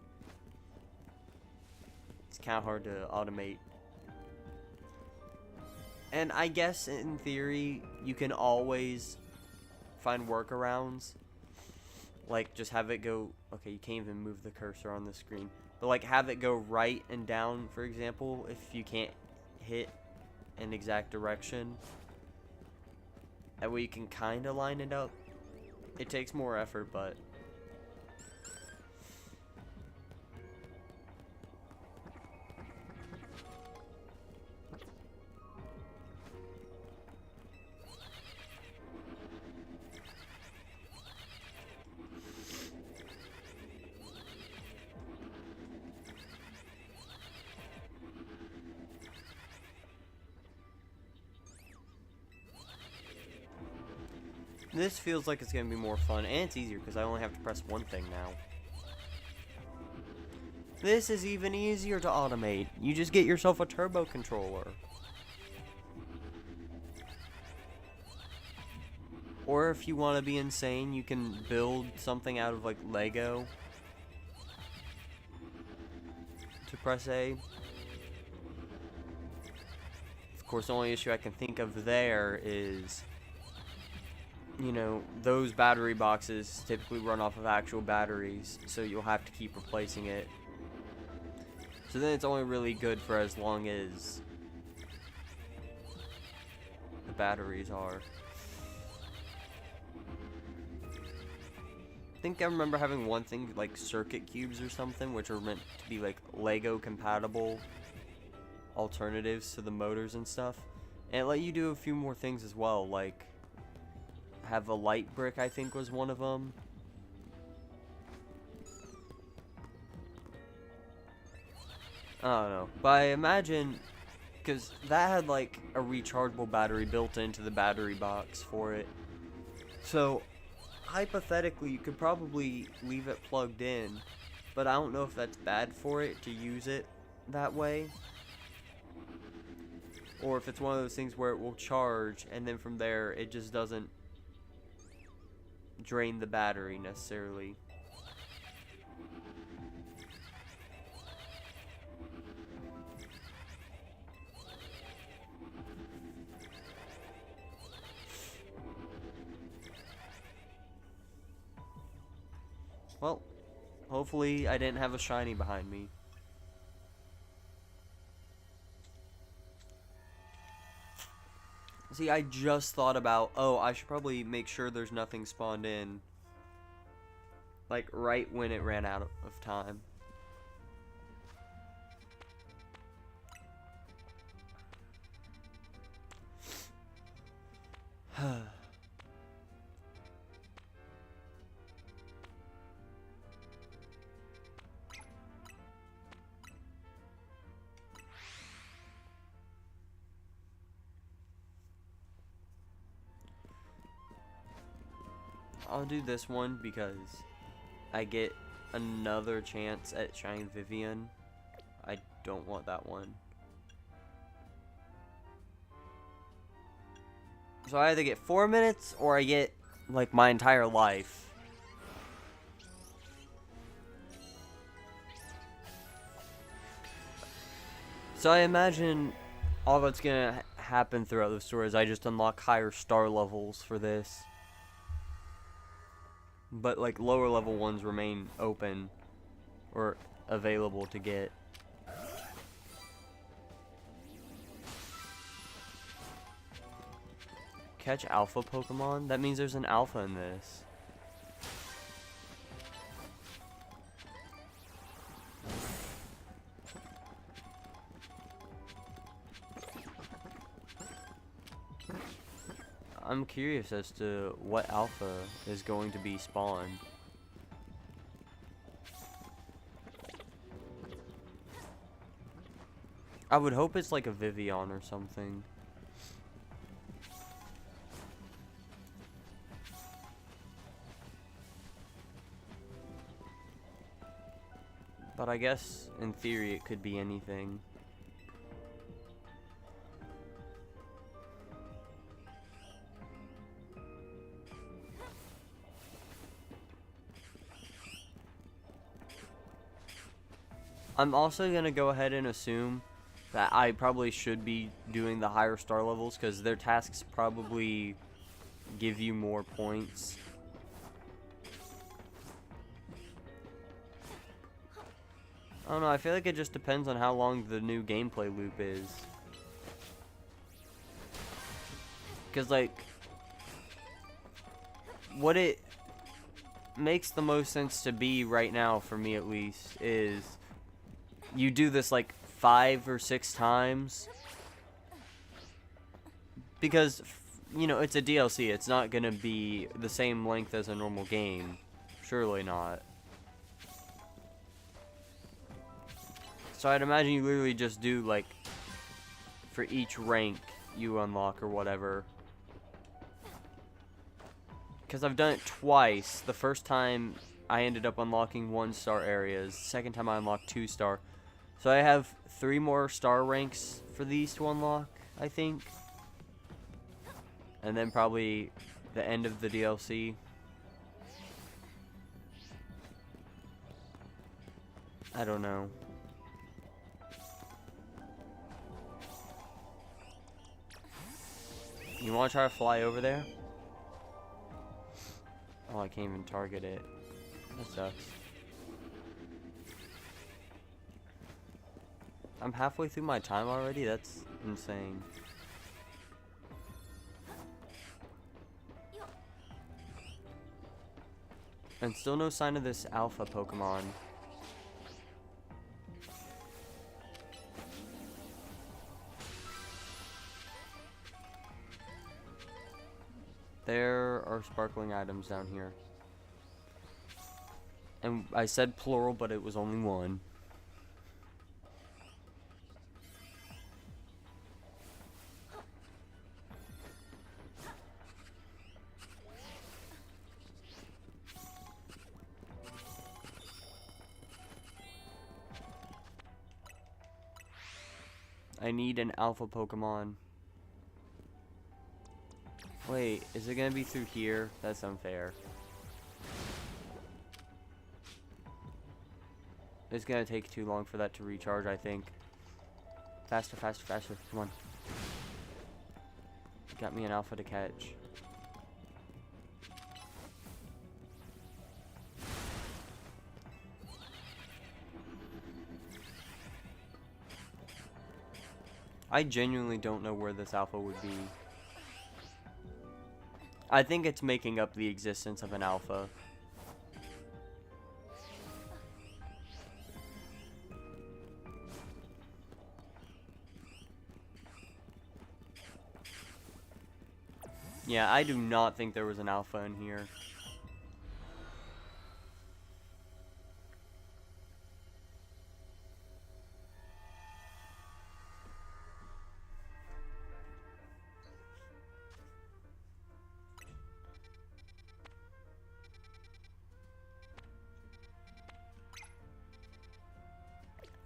it's kind of hard to automate. And I guess in theory, you can always find workarounds. Like, just have it go... Okay, you can't even move the cursor on the screen. But, like, have it go right and down, for example, if you can't hit an exact direction. That way you can kind of line it up. It takes more effort, but... This feels like it's going to be more fun, and it's easier because I only have to press one thing now. This is even easier to automate. You just get yourself a turbo controller. Or if you want to be insane, you can build something out of like Lego to press A. Of course, the only issue I can think of there is, you know, those battery boxes typically run off of actual batteries, so you'll have to keep replacing it. So then it's only really good for as long as the batteries are. I think I remember having one thing like circuit cubes or something, which are meant to be like Lego compatible alternatives to the motors and stuff. And it let you do a few more things as well, like have a light brick, I think was one of them. I don't know, but I imagine, because that had like a rechargeable battery built into the battery box for it, so hypothetically you could probably leave it plugged in, but I don't know if that's bad for it to use it that way, or if it's one of those things where it will charge and then from there it just doesn't drain the battery necessarily. Well, hopefully I didn't have a shiny behind me. See, I just thought about, oh, I should probably make sure there's nothing spawned in. Like, right when it ran out of time. I'll do this one because I get another chance at shining Vivian. I don't want that one. So I either get 4 minutes or I get like my entire life. So I imagine all that's gonna happen throughout the story is I just unlock higher star levels for this. But like lower level ones remain open or available to get. Catch alpha Pokemon? That means there's an alpha in this. I'm curious as to what alpha is going to be spawned. I would hope it's like a Vivian or something. But I guess in theory it could be anything. I'm also going to go ahead and assume that I probably should be doing the higher star levels because their tasks probably give you more points. I don't know, I feel like it just depends on how long the new gameplay loop is. Because, like, what it makes the most sense to be right now, for me at least, is you do this like 5 or 6 times because, you know, it's a DLC. It's not gonna be the same length as a normal game. Surely not. So I'd imagine you literally just do like for each rank you unlock or whatever. Because I've done it twice. The first time I ended up unlocking 1-star areas. Second time I unlocked 2-star. So I have 3 more star ranks for these to unlock, I think. And then probably the end of the DLC. I don't know. You want to try to fly over there? Oh, I can't even target it. That sucks. I'm halfway through my time already? That's insane. And still no sign of this alpha Pokemon. There are sparkling items down here. And I said plural, but it was only one. I need an alpha Pokemon. Wait, is it gonna be through here? That's unfair. It's gonna take too long for that to recharge, I think. Faster, faster, faster. Come on. Got me an alpha to catch. I genuinely don't know where this alpha would be. I think it's making up the existence of an alpha. Yeah, I do not think there was an alpha in here.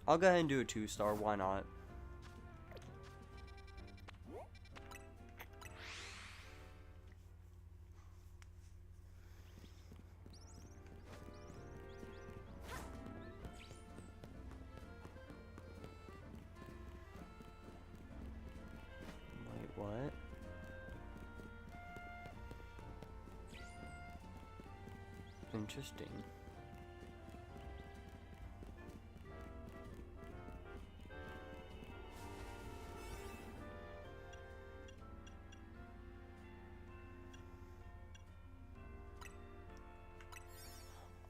I'll go ahead and do a 2-star, why not? Wait, what? Interesting.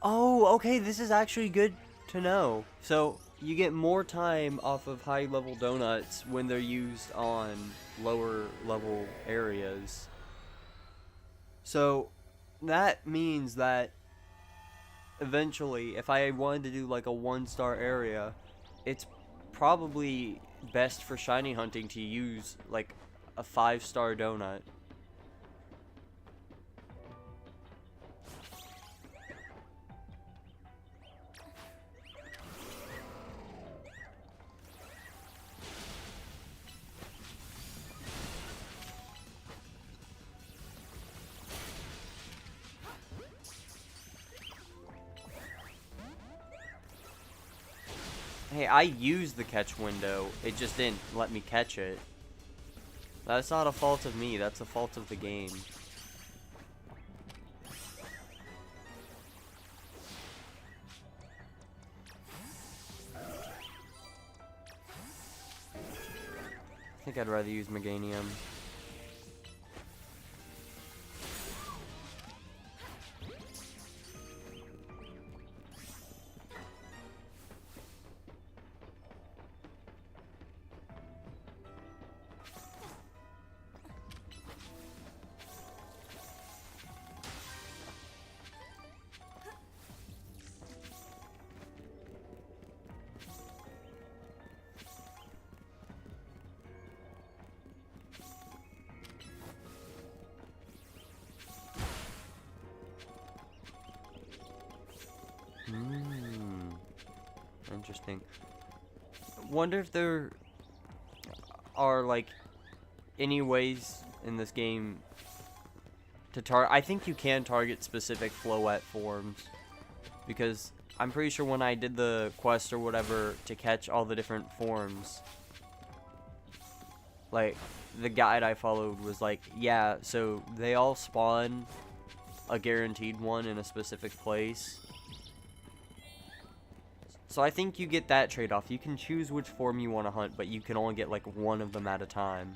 Oh, okay, this is actually good to know. So, you get more time off of high-level donuts when they're used on lower-level areas. So, that means that eventually, if I wanted to do like a 1-star area, it's probably best for shiny hunting to use like a 5-star donut. Hey, I used the catch window, it just didn't let me catch it. That's not a fault of me, that's a fault of the game. I think I'd rather use Meganium. Hmm. Interesting. Wonder if there are, like, any ways in this game to target. I think you can target specific Floette forms, because I'm pretty sure when I did the quest or whatever to catch all the different forms, like, the guide I followed was like, yeah, so they all spawn a guaranteed one in a specific place. So I think you get that trade-off. You can choose which form you want to hunt, but you can only get like one of them at a time.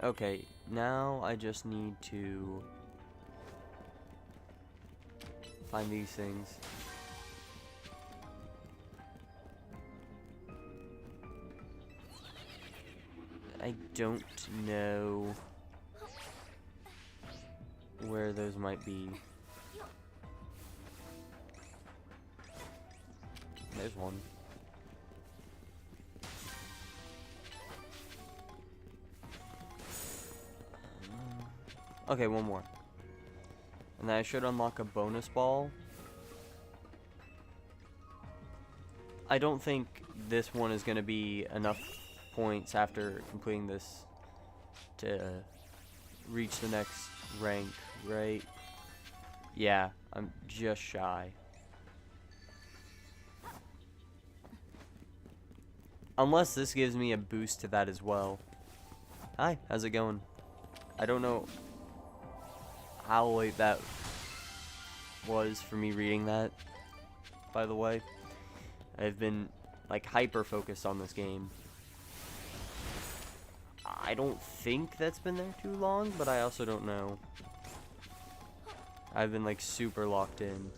Okay, now I just need to find these things. I don't know where those might be. There's one. Okay, one more. And then I should unlock a bonus ball. I don't think this one is going to be enough points after completing this to reach the next rank, right? Yeah, I'm just shy. Unless this gives me a boost to that as well. Hi, how's it going? I don't know how late that was for me reading that, by the way. I've been, like, hyper focused on this game. I don't think that's been there too long, but I also don't know. I've been, like, super locked in,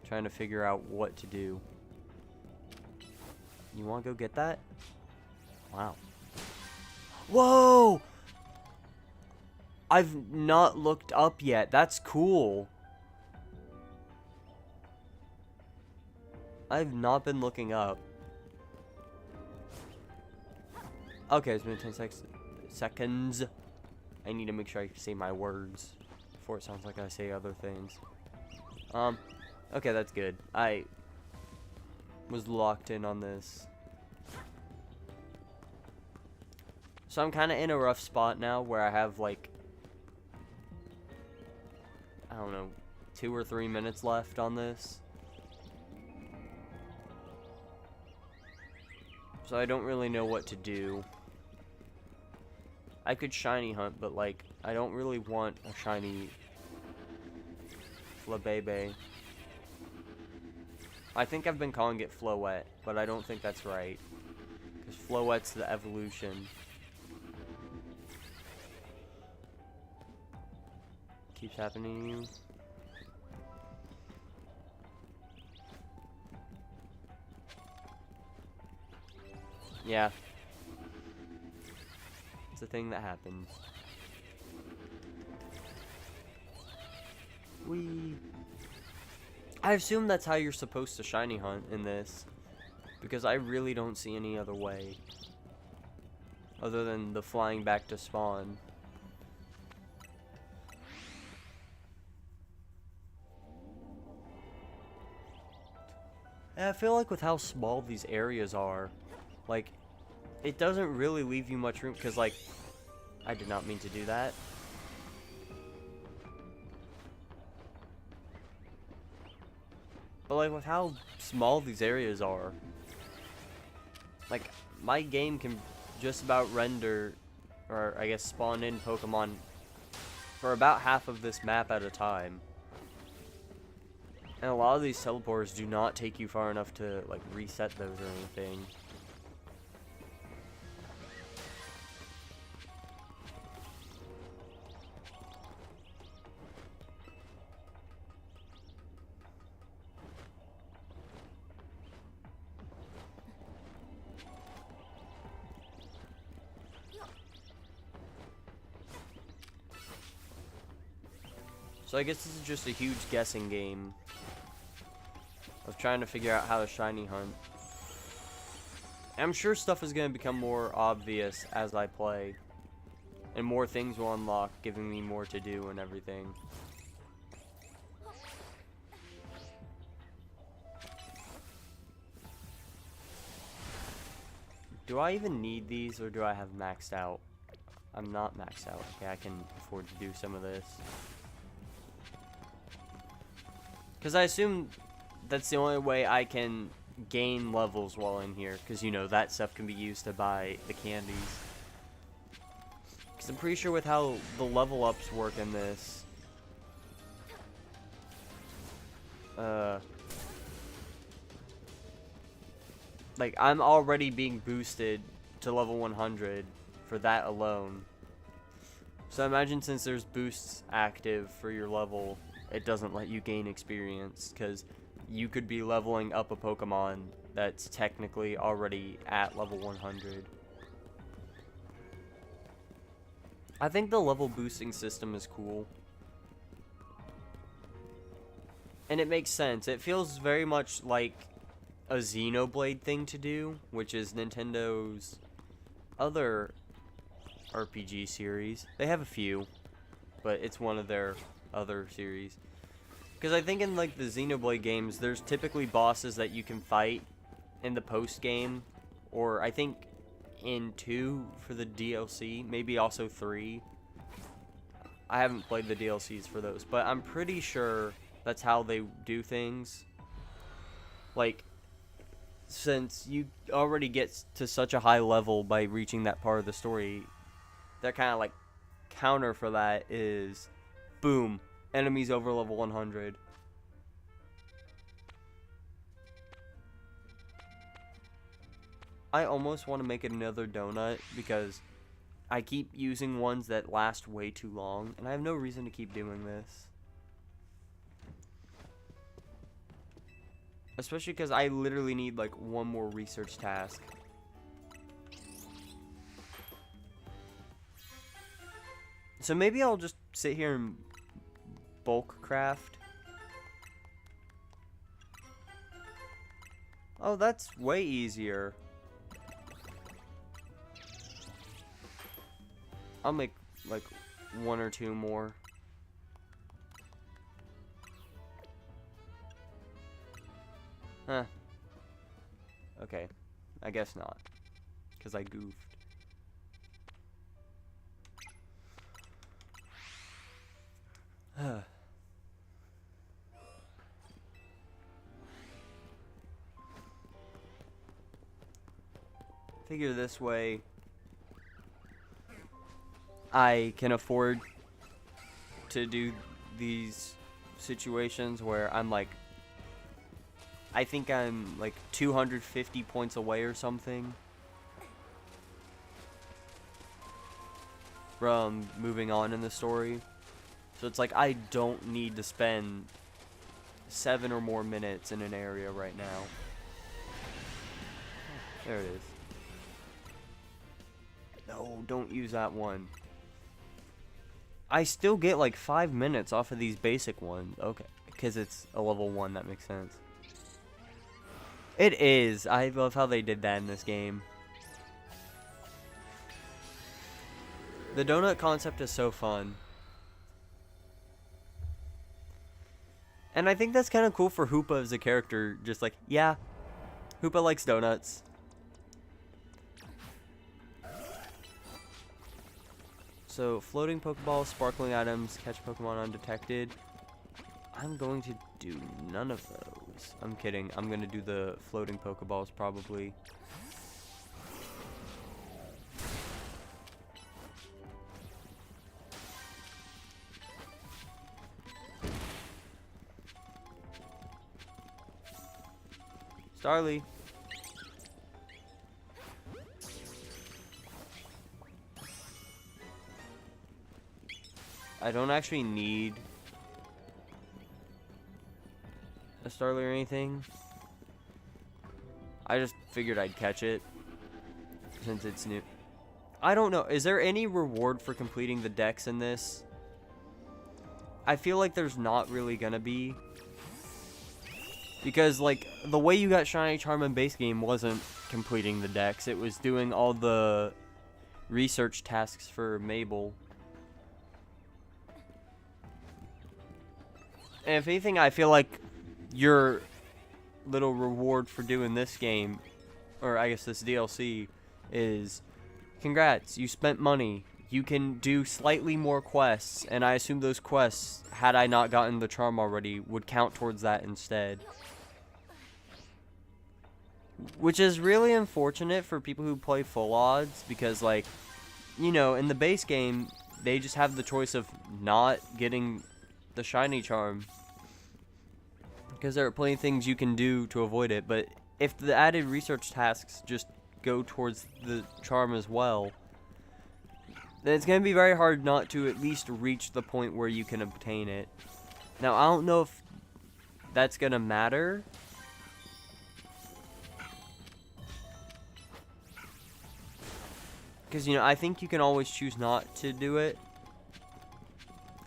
trying to figure out what to do. You want to go get that? Wow. Whoa! I've not looked up yet. That's cool. I've not been looking up. Okay, it's been 10 seconds. I need to make sure I say my words before it sounds like I say other things. Okay, that's good. I was locked in on this. So I'm kind of in a rough spot now where I have, like, I don't know, 2 or 3 minutes left on this. So I don't really know what to do. I could shiny hunt, but, like, I don't really want a shiny Flabebe. I think I've been calling it Floette, but I don't think that's right. Because Floette's the evolution. Keeps happening to you. Yeah. It's a thing that happens. I assume that's how you're supposed to shiny hunt in this, because I really don't see any other way other than the flying back to spawn. And I feel like with how small these areas are, like, it doesn't really leave you much room, because, like, I did not mean to do that. But, like, with how small these areas are, like, my game can just about render, or I guess spawn in Pokemon for about half of this map at a time. And a lot of these teleporters do not take you far enough to, like, reset those or anything. So I guess this is just a huge guessing game. of trying to figure out how to shiny hunt. I'm sure stuff is going to become more obvious as I play. And more things will unlock, giving me more to do and everything. Do I even need these, or do I have maxed out? I'm not maxed out. Okay, I can afford to do some of this. Because I assume that's the only way I can gain levels while in here. Because, you know, that stuff can be used to buy the candies. Because I'm pretty sure with how the level ups work in this... like, I'm already being boosted to level 100 for that alone. So imagine since there's boosts active for your level, it doesn't let you gain experience, because you could be leveling up a Pokemon that's technically already at level 100. I think the level boosting system is cool. And it makes sense. It feels very much like a Xenoblade thing to do, which is Nintendo's other RPG series. They have a few, but it's one of their other series. Because I think in like the Xenoblade games, there's typically bosses that you can fight in the post game, or I think in 2 for the DLC, maybe also 3. I haven't played the DLCs for those, but I'm pretty sure that's how they do things. Like, since you already get to such a high level by reaching that part of the story, that kind of like counter for that is, boom, enemies over level 100. I almost want to make another donut because I keep using ones that last way too long, and I have no reason to keep doing this. Especially because I literally need like one more research task. So maybe I'll just sit here and bulk craft. Oh, that's way easier. I'll make like 1 or 2 more. Huh. Okay. I guess not. Because I goofed. Figure this way I can afford to do these situations where I'm like, I think I'm like 250 points away or something from moving on in the story. So it's like I don't need to spend 7 or more minutes in an area right now. There it is. No, don't use that one. I still get like 5 minutes off of these basic ones. Okay, because it's a level 1, that makes sense. It is. I love how they did that in this game. The donut concept is so fun. And I think that's kind of cool for Hoopa as a character. Just like, yeah, Hoopa likes donuts. So, floating Pokeballs, sparkling items, catch Pokemon undetected. I'm going to do none of those. I'm kidding. I'm going to do the floating Pokeballs probably. Starly. I don't actually need a Starly or anything. I just figured I'd catch it since it's new. I don't know. Is there any reward for completing the decks in this? I feel like there's not really gonna be. Because, like, the way you got Shiny Charm in base game wasn't completing the dex. It was doing all the research tasks for Mabel. And if anything, I feel like your little reward for doing this game, or I guess this DLC, is congrats, you spent money. You can do slightly more quests, and I assume those quests, had I not gotten the charm already, would count towards that instead. Which is really unfortunate for people who play full odds, because, like, you know, in the base game, they just have the choice of not getting the shiny charm. Because there are plenty of things you can do to avoid it, but if the added research tasks just go towards the charm as well, then it's going to be very hard not to at least reach the point where you can obtain it. Now, I don't know if that's going to matter. Because, you know, I think you can always choose not to do it.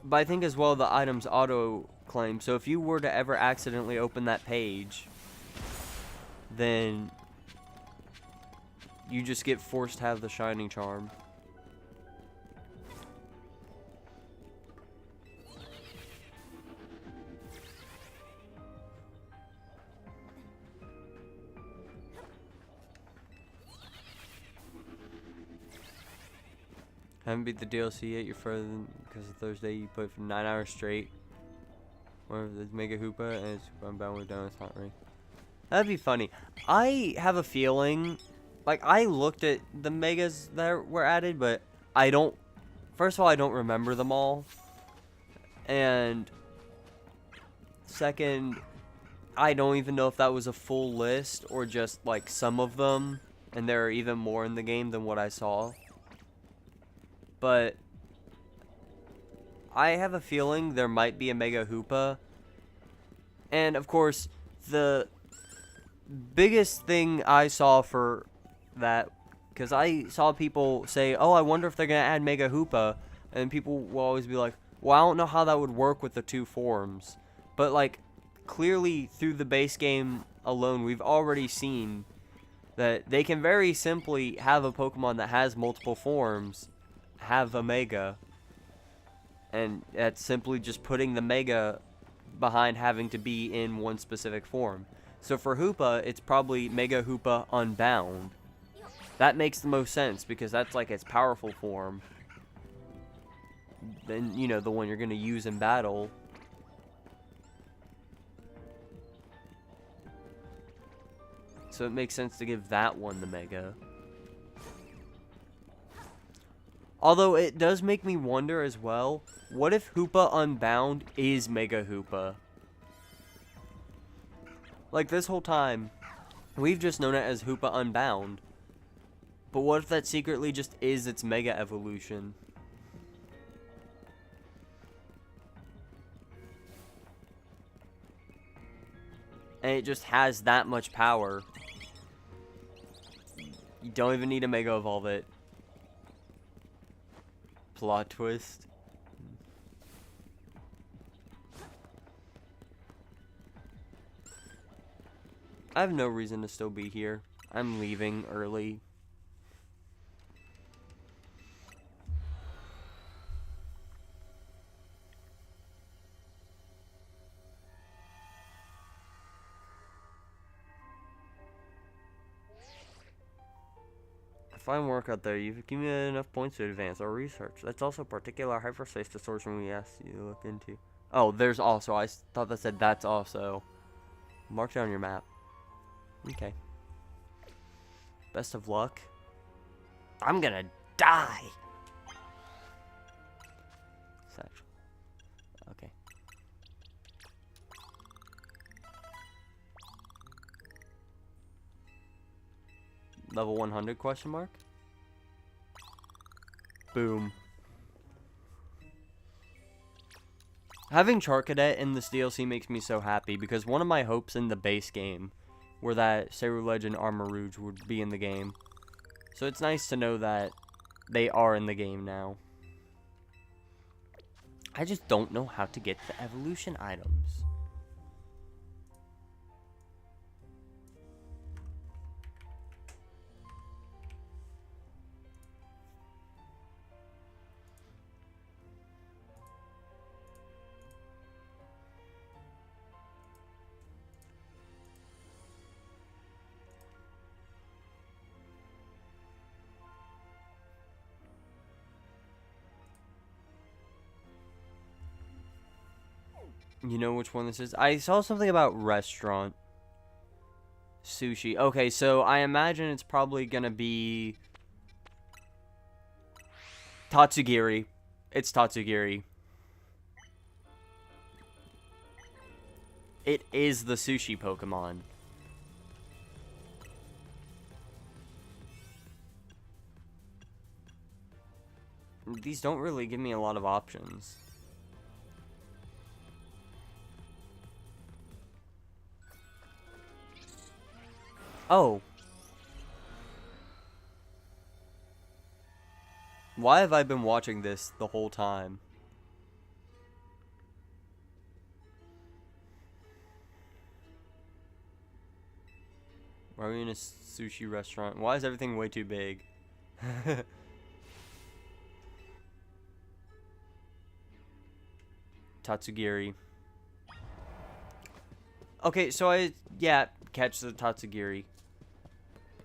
But I think as well the items auto-claim. So if you were to ever accidentally open that page, then you just get forced to have the Shining Charm. Haven't beat the DLC yet. You're further than because of Thursday. You played for 9 hours straight. Or the Mega Hoopa and it's Unbound with down. It's not right. That'd be funny. I have a feeling, like, I looked at the Megas that were added, but I don't. First of all, I don't remember them all, and second, I don't even know if that was a full list or just like some of them, and there are even more in the game than what I saw. But I have a feeling there might be a Mega Hoopa. And of course, the biggest thing I saw for that, because I saw people say, oh, I wonder if they're going to add Mega Hoopa. And people will always be like, well, I don't know how that would work with the two forms. But, like, clearly through the base game alone, we've already seen that they can very simply have a Pokemon that has multiple forms have a Mega, and that's simply just putting the Mega behind having to be in one specific form. So for Hoopa, it's probably Mega Hoopa Unbound. That makes the most sense because that's like its powerful form. Then, you know, the one you're going to use in battle. So it makes sense to give that one the Mega. Although it does make me wonder as well, what if Hoopa Unbound is Mega Hoopa? Like, this whole time, we've just known it as Hoopa Unbound. But what if that secretly just is its Mega Evolution? And it just has that much power. You don't even need to Mega Evolve it. Plot twist. I have no reason to still be here. I'm leaving early. Find work out there. You've accumulated enough points to advance our research. That's also particular hyperspace distortion we asked you to look into. Oh, there's also. I thought that said that's also. Mark it on your map. Okay. Best of luck. I'm gonna die. Satchel. Okay. Level 100 question mark? Boom. Having Charcadet in this DLC makes me so happy because one of my hopes in the base game were that Seru Legend Armarouge would be in the game. So it's nice to know that they are in the game now. I just don't know how to get the evolution items. You know which one this is? I saw something about restaurant. Sushi. Okay, so I imagine it's probably gonna be Tatsugiri. It's Tatsugiri. It is the sushi Pokemon. These don't really give me a lot of options. Oh. Why have I been watching this the whole time? Why are we in a sushi restaurant? Why is everything way too big? Tatsugiri. Okay, so catch the Tatsugiri.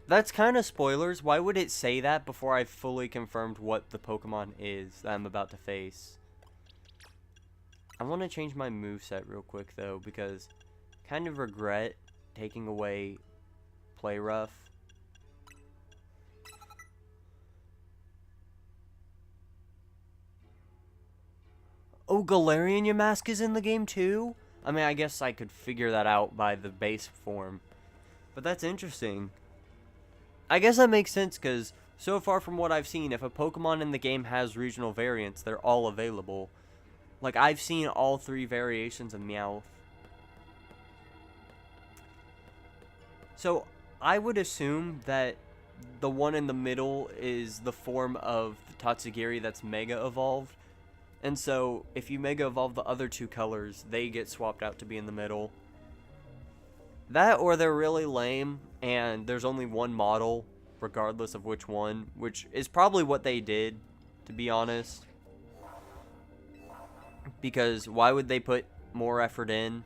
That's kind of spoilers. Why would it say that before I fully confirmed what the Pokemon is that I'm about to face? I want to change my moveset real quick, though, because I kind of regret taking away Play Rough. Oh, Galarian Yamask is in the game too? I mean, I guess I could figure that out by the base form. But that's interesting. I guess that makes sense because so far from what I've seen, if a Pokemon in the game has regional variants, they're all available. Like, I've seen all 3 variations of Meowth. So, I would assume that the one in the middle is the form of the Tatsugiri that's Mega Evolved. And so, if you Mega Evolve the other 2 colors, they get swapped out to be in the middle. That, or they're really lame, and there's only one model, regardless of which one, which is probably what they did, to be honest. Because why would they put more effort in?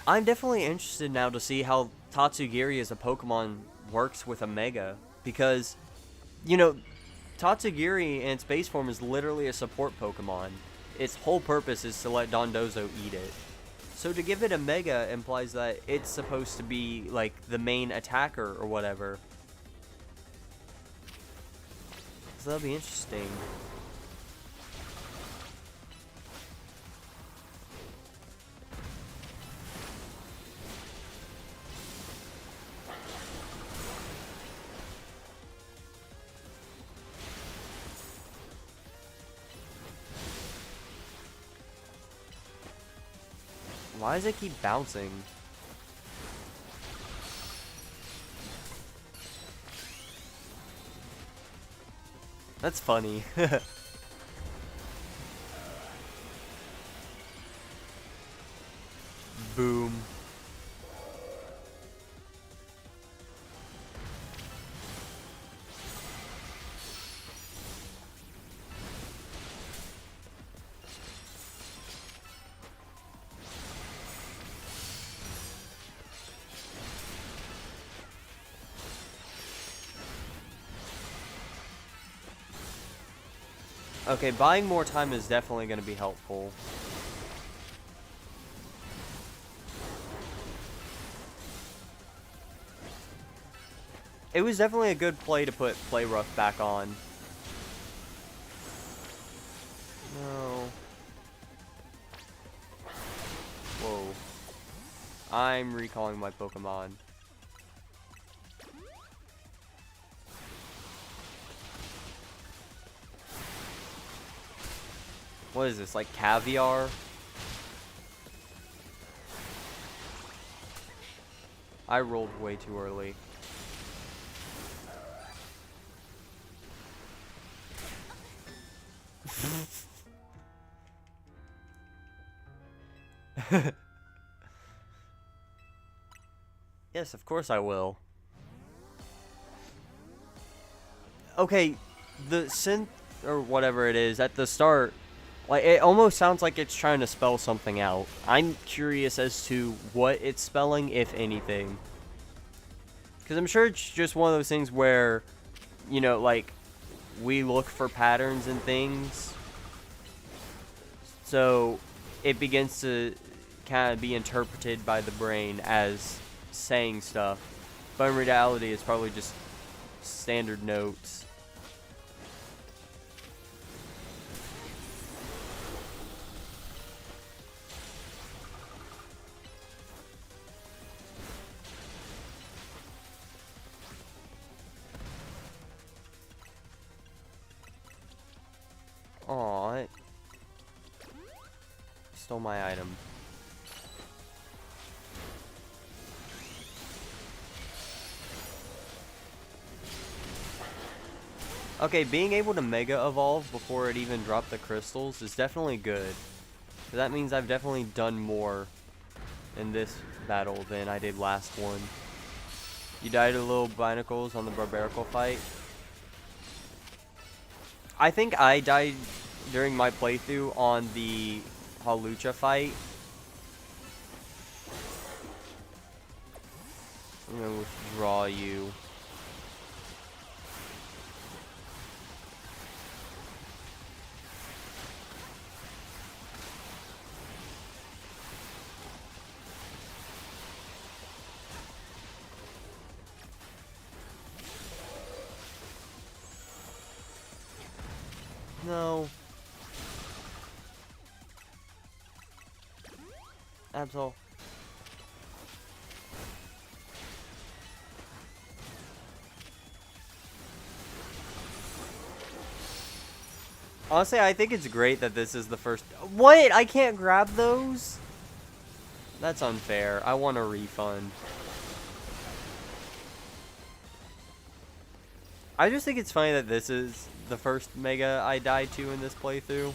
I'm definitely interested now to see how Tatsugiri as a Pokemon works with a Mega. Because, you know, Tatsugiri in its base form is literally a support Pokemon. Its whole purpose is to let Dondozo eat it. So to give it a Mega implies that it's supposed to be, like, the main attacker or whatever. So that'll be interesting. Why does it keep bouncing? That's funny. Boom. Okay, buying more time is definitely going to be helpful. It was definitely a good play to put Play Rough back on. No. Whoa. I'm recalling my Pokemon. What is this, like caviar? I rolled way too early. Yes, of course I will. Okay, the synth, or whatever it is, at the start, like, it almost sounds like it's trying to spell something out. I'm curious as to what it's spelling, if anything. Because I'm sure it's just one of those things where, you know, like, we look for patterns and things. So it begins to kind of be interpreted by the brain as saying stuff. But in reality, it's probably just standard notes. Aw, it stole my item. Okay, being able to Mega Evolve before it even dropped the crystals is definitely good. That means I've definitely done more in this battle than I did last one. You died to little Binacles on the Barbarical fight. I think I died during my playthrough on the Hawlucha fight. I'm gonna withdraw you. No. Absol. Honestly, I think it's great that this is the first... What? I can't grab those? That's unfair. I want a refund. I just think it's funny that this is the first Mega I died to in this playthrough.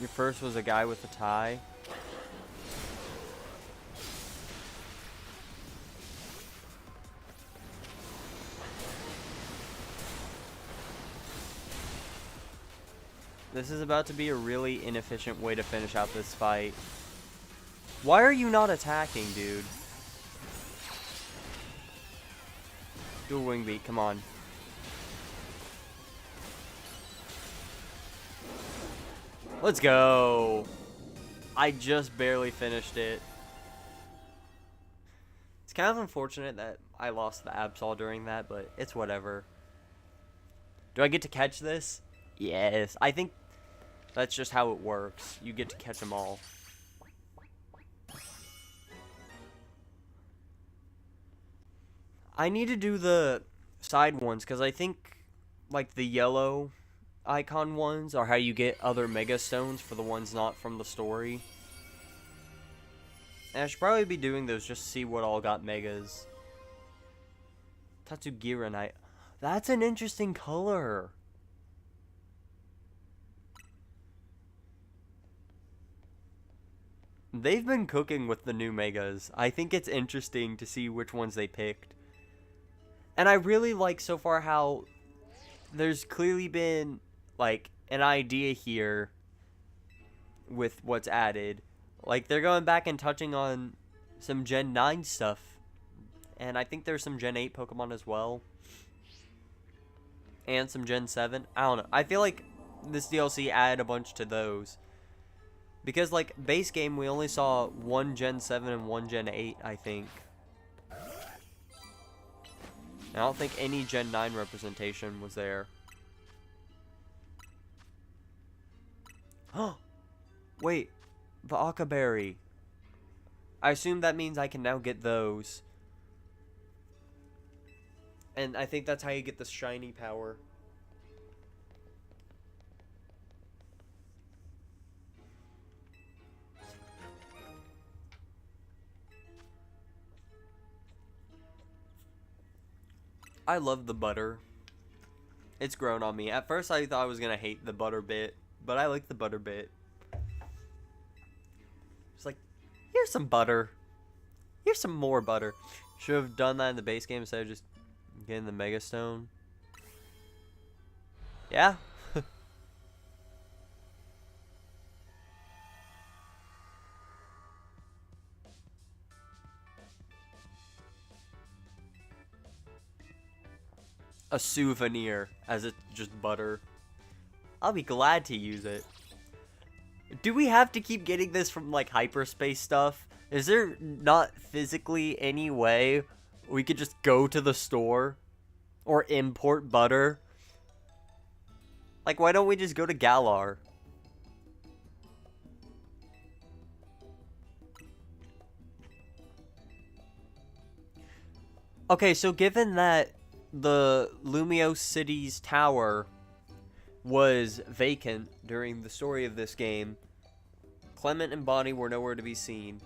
Your first was a guy with a tie. This is about to be a really inefficient way to finish out this fight. Why are you not attacking, dude? Do a wing beat, come on. Let's go. I just barely finished it. It's kind of unfortunate that I lost the Absol during that, but it's whatever. Do I get to catch this? Yes. I think that's just how it works. You get to catch them all. I need to do the side ones because I think like the yellow icon ones are how you get other Mega Stones for the ones not from the story. And I should probably be doing those just to see what all got Megas. Tatsugira Knight. That's an interesting color. They've been cooking with the new Megas. I think it's interesting to see which ones they picked. And I really like so far how there's clearly been like an idea here with what's added. Like they're going back and touching on some Gen 9 stuff. And I think there's some Gen 8 Pokemon as well. And some Gen 7. I don't know. I feel like this DLC added a bunch to those. Because like base game we only saw one Gen 7 and one Gen 8, I think. I don't think any Gen 9 representation was there. Wait, the Akaberry. I assume that means I can now get those. And I think that's how you get the shiny power. I love the butter. It's grown on me. At first I thought I was going to hate the butter bit, but I like the butter bit. It's like, here's some butter. Here's some more butter. Should have done that in the base game instead of just getting the Mega Stone. Yeah. A souvenir as it's just butter. I'll be glad to use it. Do we have to keep getting this from like hyperspace stuff? Is there not physically any way we could just go to the store or import butter? Like, why don't we just go to Galar? Okay, so given that the Lumiose City's tower was vacant during the story of this game, Clement and Bonnie were nowhere to be seen,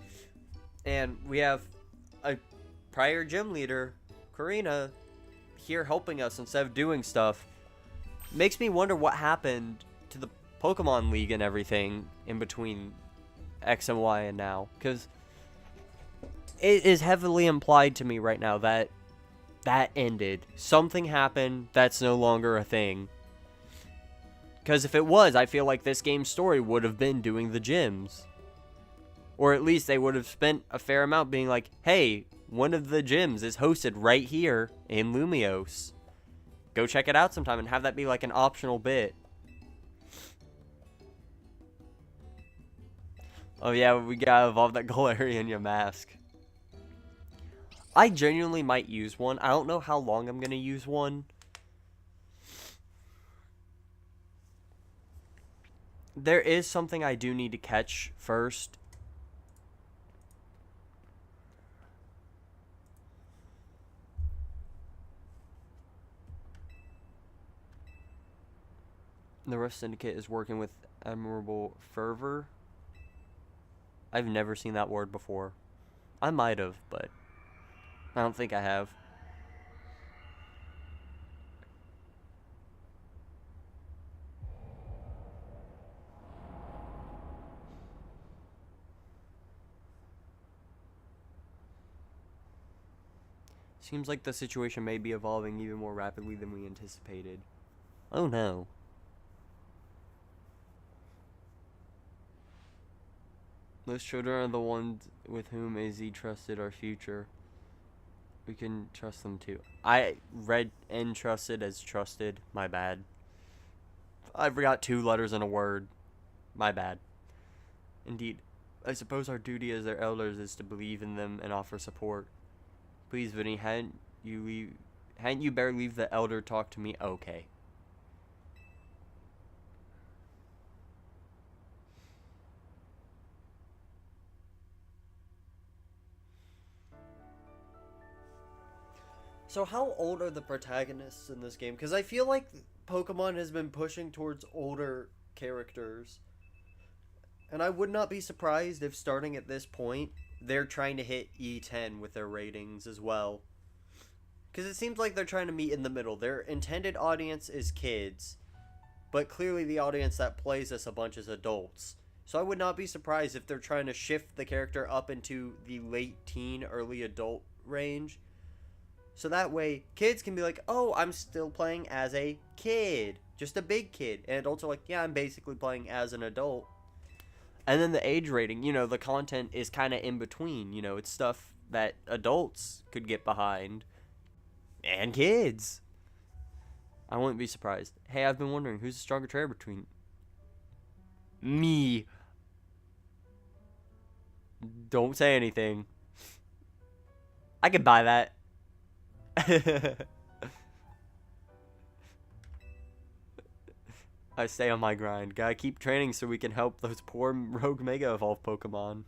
and we have a prior gym leader, Karina, here helping us instead of doing stuff. Makes me wonder what happened to the Pokemon League and everything in between X and Y and now, because it is heavily implied to me right now that that ended. Something happened that's no longer a thing. Because if it was, I feel like this game's story would have been doing the gyms. Or at least they would have spent a fair amount being like, hey, one of the gyms is hosted right here in Lumiose. Go check it out sometime and have that be like an optional bit. Oh yeah, we gotta evolve that Galarian mask. I genuinely might use one. I don't know how long I'm gonna use one. There is something I do need to catch first. The Rust Syndicate is working with admirable fervor. I've never seen that word before. I might have, but I don't think I have. Seems like the situation may be evolving even more rapidly than we anticipated. Oh no. Those children are the ones with whom AZ trusted our future. We can trust them too. I read entrusted as trusted. My bad. I forgot 2 letters in a word. My bad. Indeed. I suppose our duty as their elders is to believe in them and offer support. Please, Vinny, hadn't you better leave the elder talk to me? Okay. So how old are the protagonists in this game? Because I feel like Pokemon has been pushing towards older characters. And I would not be surprised if starting at this point, they're trying to hit E10 with their ratings as well. Because it seems like they're trying to meet in the middle. Their intended audience is kids, but clearly the audience that plays this a bunch is adults. So I would not be surprised if they're trying to shift the character up into the late teen, early adult range. So that way, kids can be like, oh, I'm still playing as a kid. Just a big kid. And adults are like, yeah, I'm basically playing as an adult. And then the age rating, you know, the content is kind of in between. You know, it's stuff that adults could get behind. And kids. I wouldn't be surprised. Hey, I've been wondering, who's the stronger trainer between... Me. Don't say anything. I could buy that. I stay on my grind. Gotta keep training so we can help those poor rogue Mega Evolve Pokemon.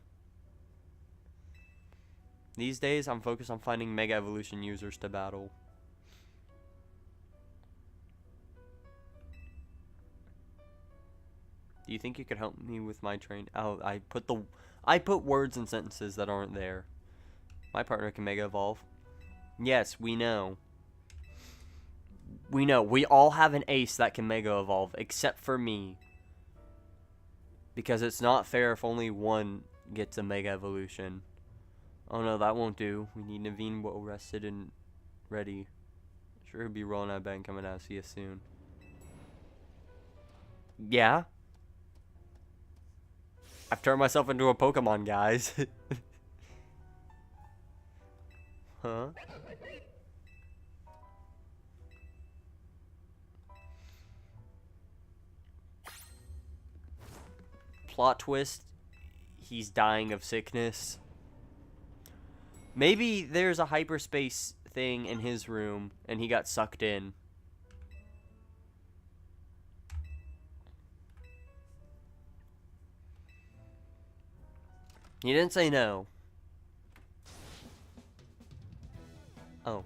These days, I'm focused on finding Mega Evolution users to battle. Do you think you could help me with my train? Oh, I put words in sentences that aren't there. My partner can Mega Evolve. Yes, we know. We know. We all have an ace that can Mega Evolve, except for me. Because it's not fair if only one gets a Mega Evolution. Oh no, that won't do. We need Naveen well rested and ready. Sure, he'll be rolling out of bed and coming out to see us soon. Yeah? I've turned myself into a Pokemon, guys. Huh? Plot twist. He's dying of sickness. Maybe there's a hyperspace thing in his room and he got sucked in. He didn't say no. Oh.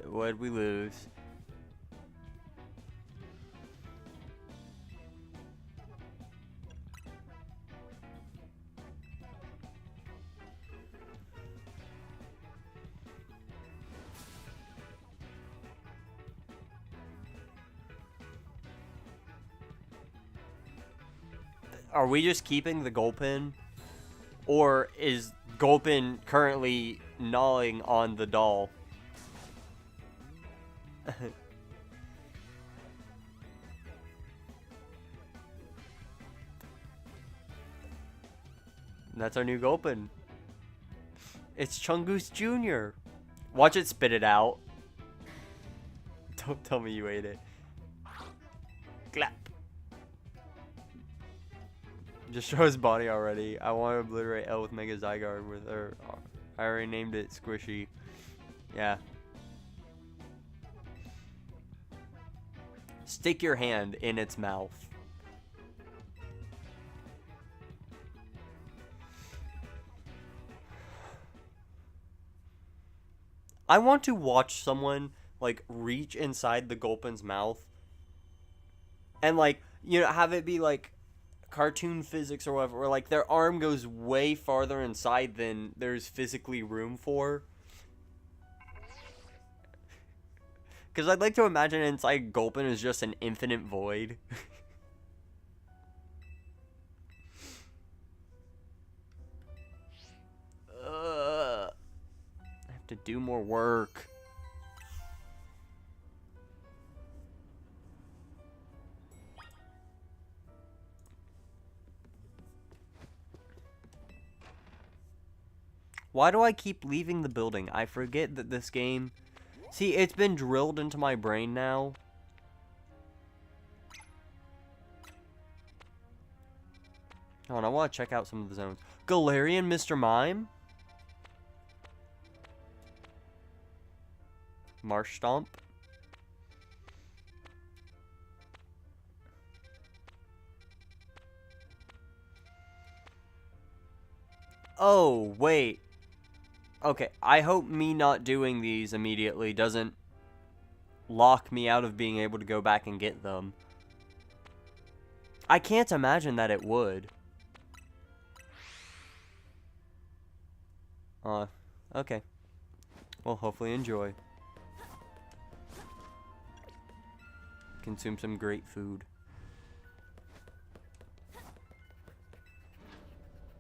What'd we lose? Are we just keeping the Gulpin? Or is Gulpin currently gnawing on the doll? That's our new Gulpin. It's Chungoose Jr. Watch it spit it out. Don't tell me you ate it. Clap. Just show his body already. I want to obliterate L with Mega Zygarde with her. I already named it Squishy. Yeah. Stick your hand in its mouth. I want to watch someone like reach inside the Gulpin's mouth and like, you know, have it be like cartoon physics or whatever, where like their arm goes way farther inside than there's physically room for. Because I'd like to imagine inside Gulpin is just an infinite void. I have to do more work. Why do I keep leaving the building? I forget that this game... See, it's been drilled into my brain now. Oh, and I want to check out some of the zones. Galarian Mr. Mime? Marshtomp? Oh, wait. Okay, I hope me not doing these immediately doesn't lock me out of being able to go back and get them. I can't imagine that it would. Okay. Well, hopefully enjoy. Consume some great food.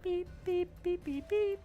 Beep, beep, beep, beep, beep.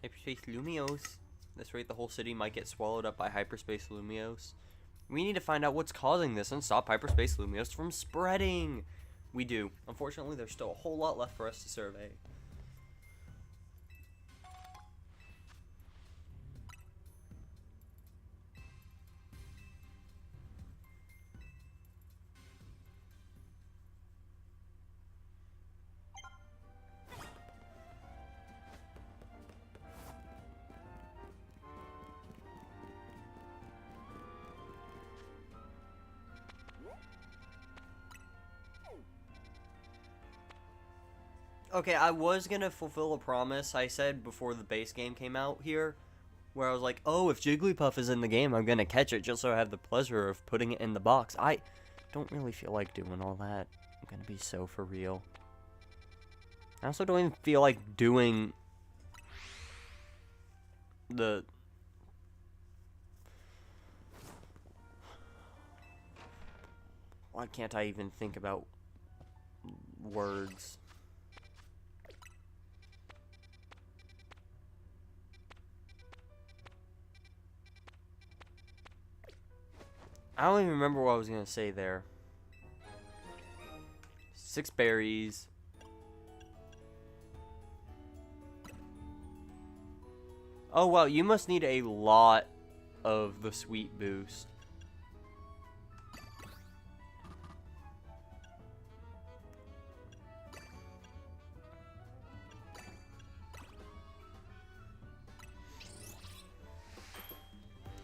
Hyperspace Lumiose. This rate, the whole city might get swallowed up by Hyperspace Lumiose. We need to find out what's causing this and stop Hyperspace Lumiose from spreading. We do. Unfortunately, there's still a whole lot left for us to survey. Okay, I was gonna fulfill a promise I said before the base game came out here, where I was like, oh, if Jigglypuff is in the game, I'm gonna catch it just so I have the pleasure of putting it in the box. I don't really feel like doing all that. I'm gonna be so for real. I also don't even feel like doing the... Why can't I even think about words? I don't even remember what I was gonna say there. 6 berries. Oh wow, you must need a lot of the sweet boost.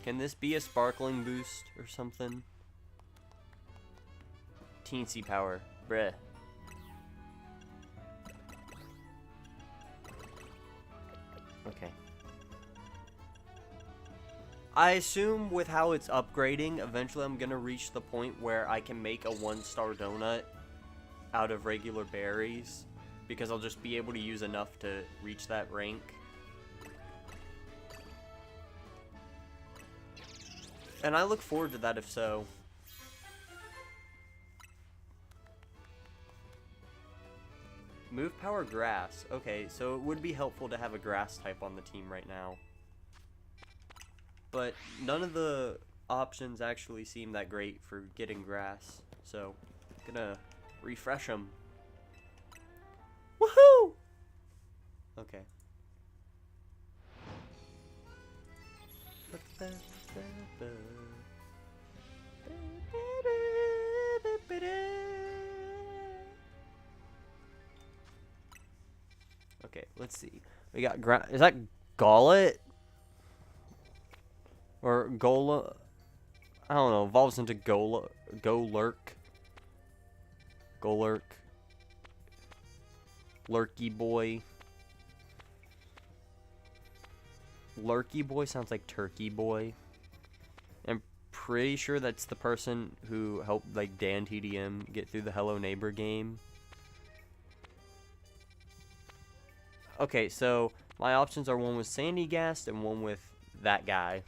Can this be a sparkling boost or something? Teensy power. Bruh. Okay. I assume with how it's upgrading, eventually I'm gonna reach the point where I can make a 1-star donut out of regular berries, because I'll just be able to use enough to reach that rank. And I look forward to that if so. Move power grass. Okay, so it would be helpful to have a grass type on the team right now. But none of the options actually seem that great for getting grass. So, I'm gonna refresh them. Woohoo! Okay. Okay, let's see. We got is that Gullet? Or Gola? I don't know. Evolves into Golurk. Golurk. Lurky Boy. Lurky Boy sounds like Turkey Boy. I'm pretty sure that's the person who helped like Dan TDM get through the Hello Neighbor game. Okay, so my options are one with Sandygast and one with that guy.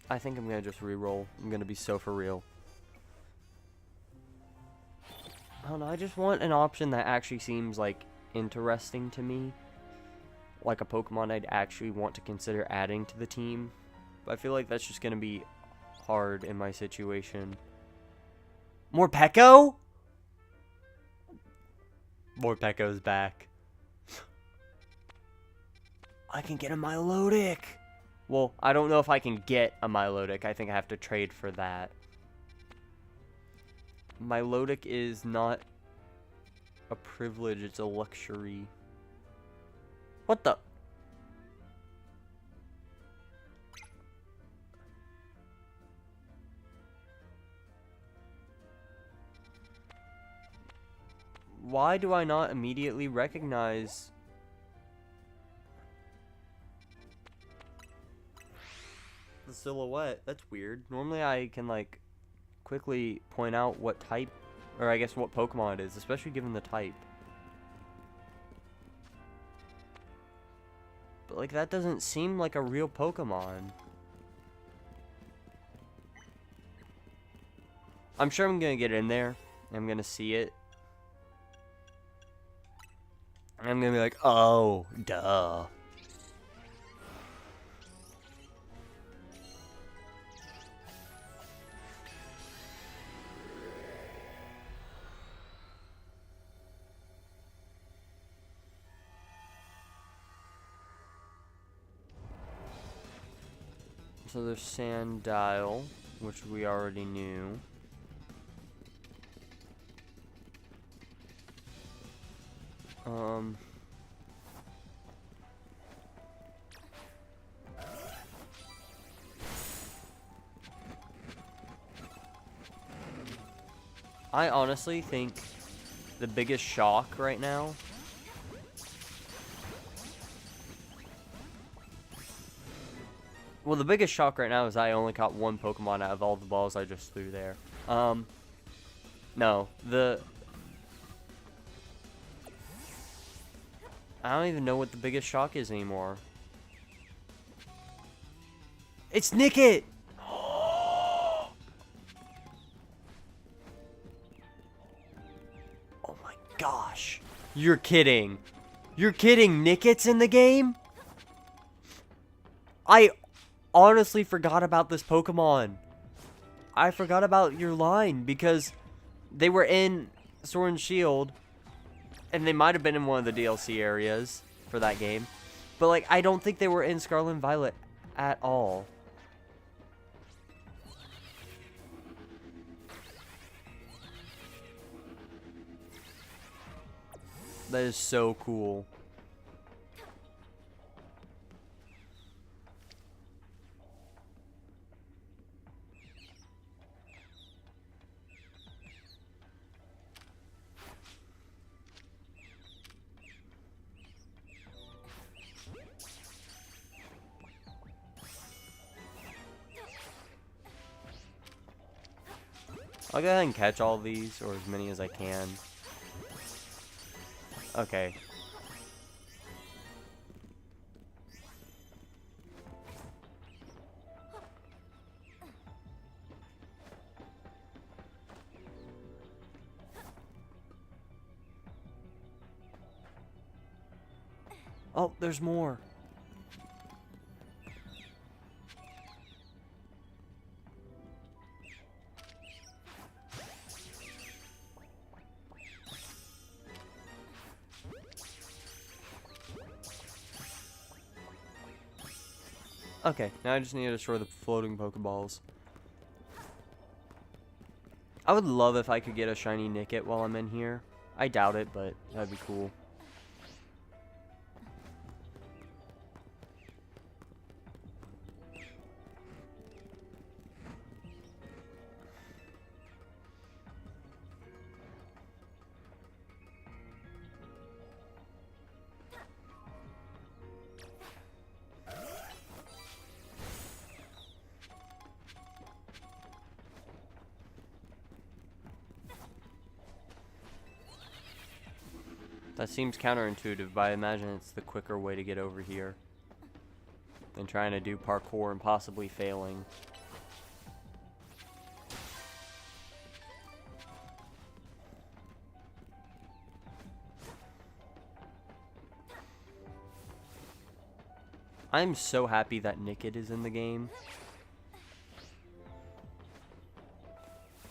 I think I'm gonna just re-roll. I'm gonna be so for real. I don't know, I just want an option that actually seems like interesting to me. Like a Pokemon I'd actually want to consider adding to the team. But I feel like that's just gonna be hard in my situation. Morpeko? Morpeko's back. I can get a Milotic. Well, I don't know if I can get a Milotic. I think I have to trade for that. Milotic is not a privilege, it's a luxury. What the? Why do I not immediately recognize the silhouette? That's weird. Normally I can like quickly point out what type, or I guess what Pokemon it is, especially given the type. But like that doesn't seem like a real Pokemon. I'm sure I'm gonna get in there. I'm gonna see it. I'm gonna be like, oh, duh. So there's Sandile, which we already knew. I honestly think the biggest shock right now well, the biggest shock right now is I only caught one Pokemon out of all the balls I just threw there. No, I don't even know what the biggest shock is anymore. It's Nickit! Oh my gosh. You're kidding. You're kidding. Nickit's in the game? I honestly forgot about this Pokemon. I forgot about your line because they were in Sword and Shield, and they might have been in one of the DLC areas for that game. But, like, I don't think they were in Scarlet and Violet at all. That is so cool. I'll go ahead and catch all these, or as many as I can. Okay. Oh, there's more. Okay, now I just need to destroy the floating Pokeballs. I would love if I could get a shiny Nickit while I'm in here. I doubt it, but that'd be cool. That seems counterintuitive, but I imagine it's the quicker way to get over here than trying to do parkour and possibly failing. I'm so happy that Nickit is in the game.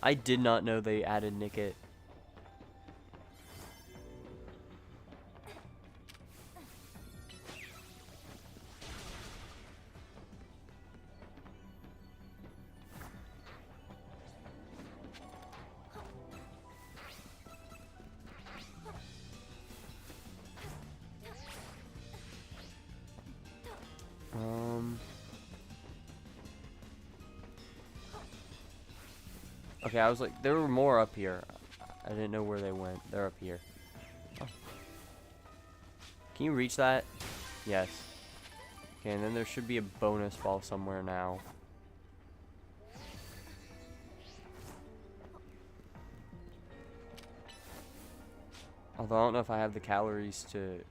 I did not know they added Nickit. Okay, I was like, there were more up here. I didn't know where they went. They're up here. Oh. Can you reach that? Yes. Okay, and then there should be a bonus ball somewhere now. Although I don't know if I have the calories to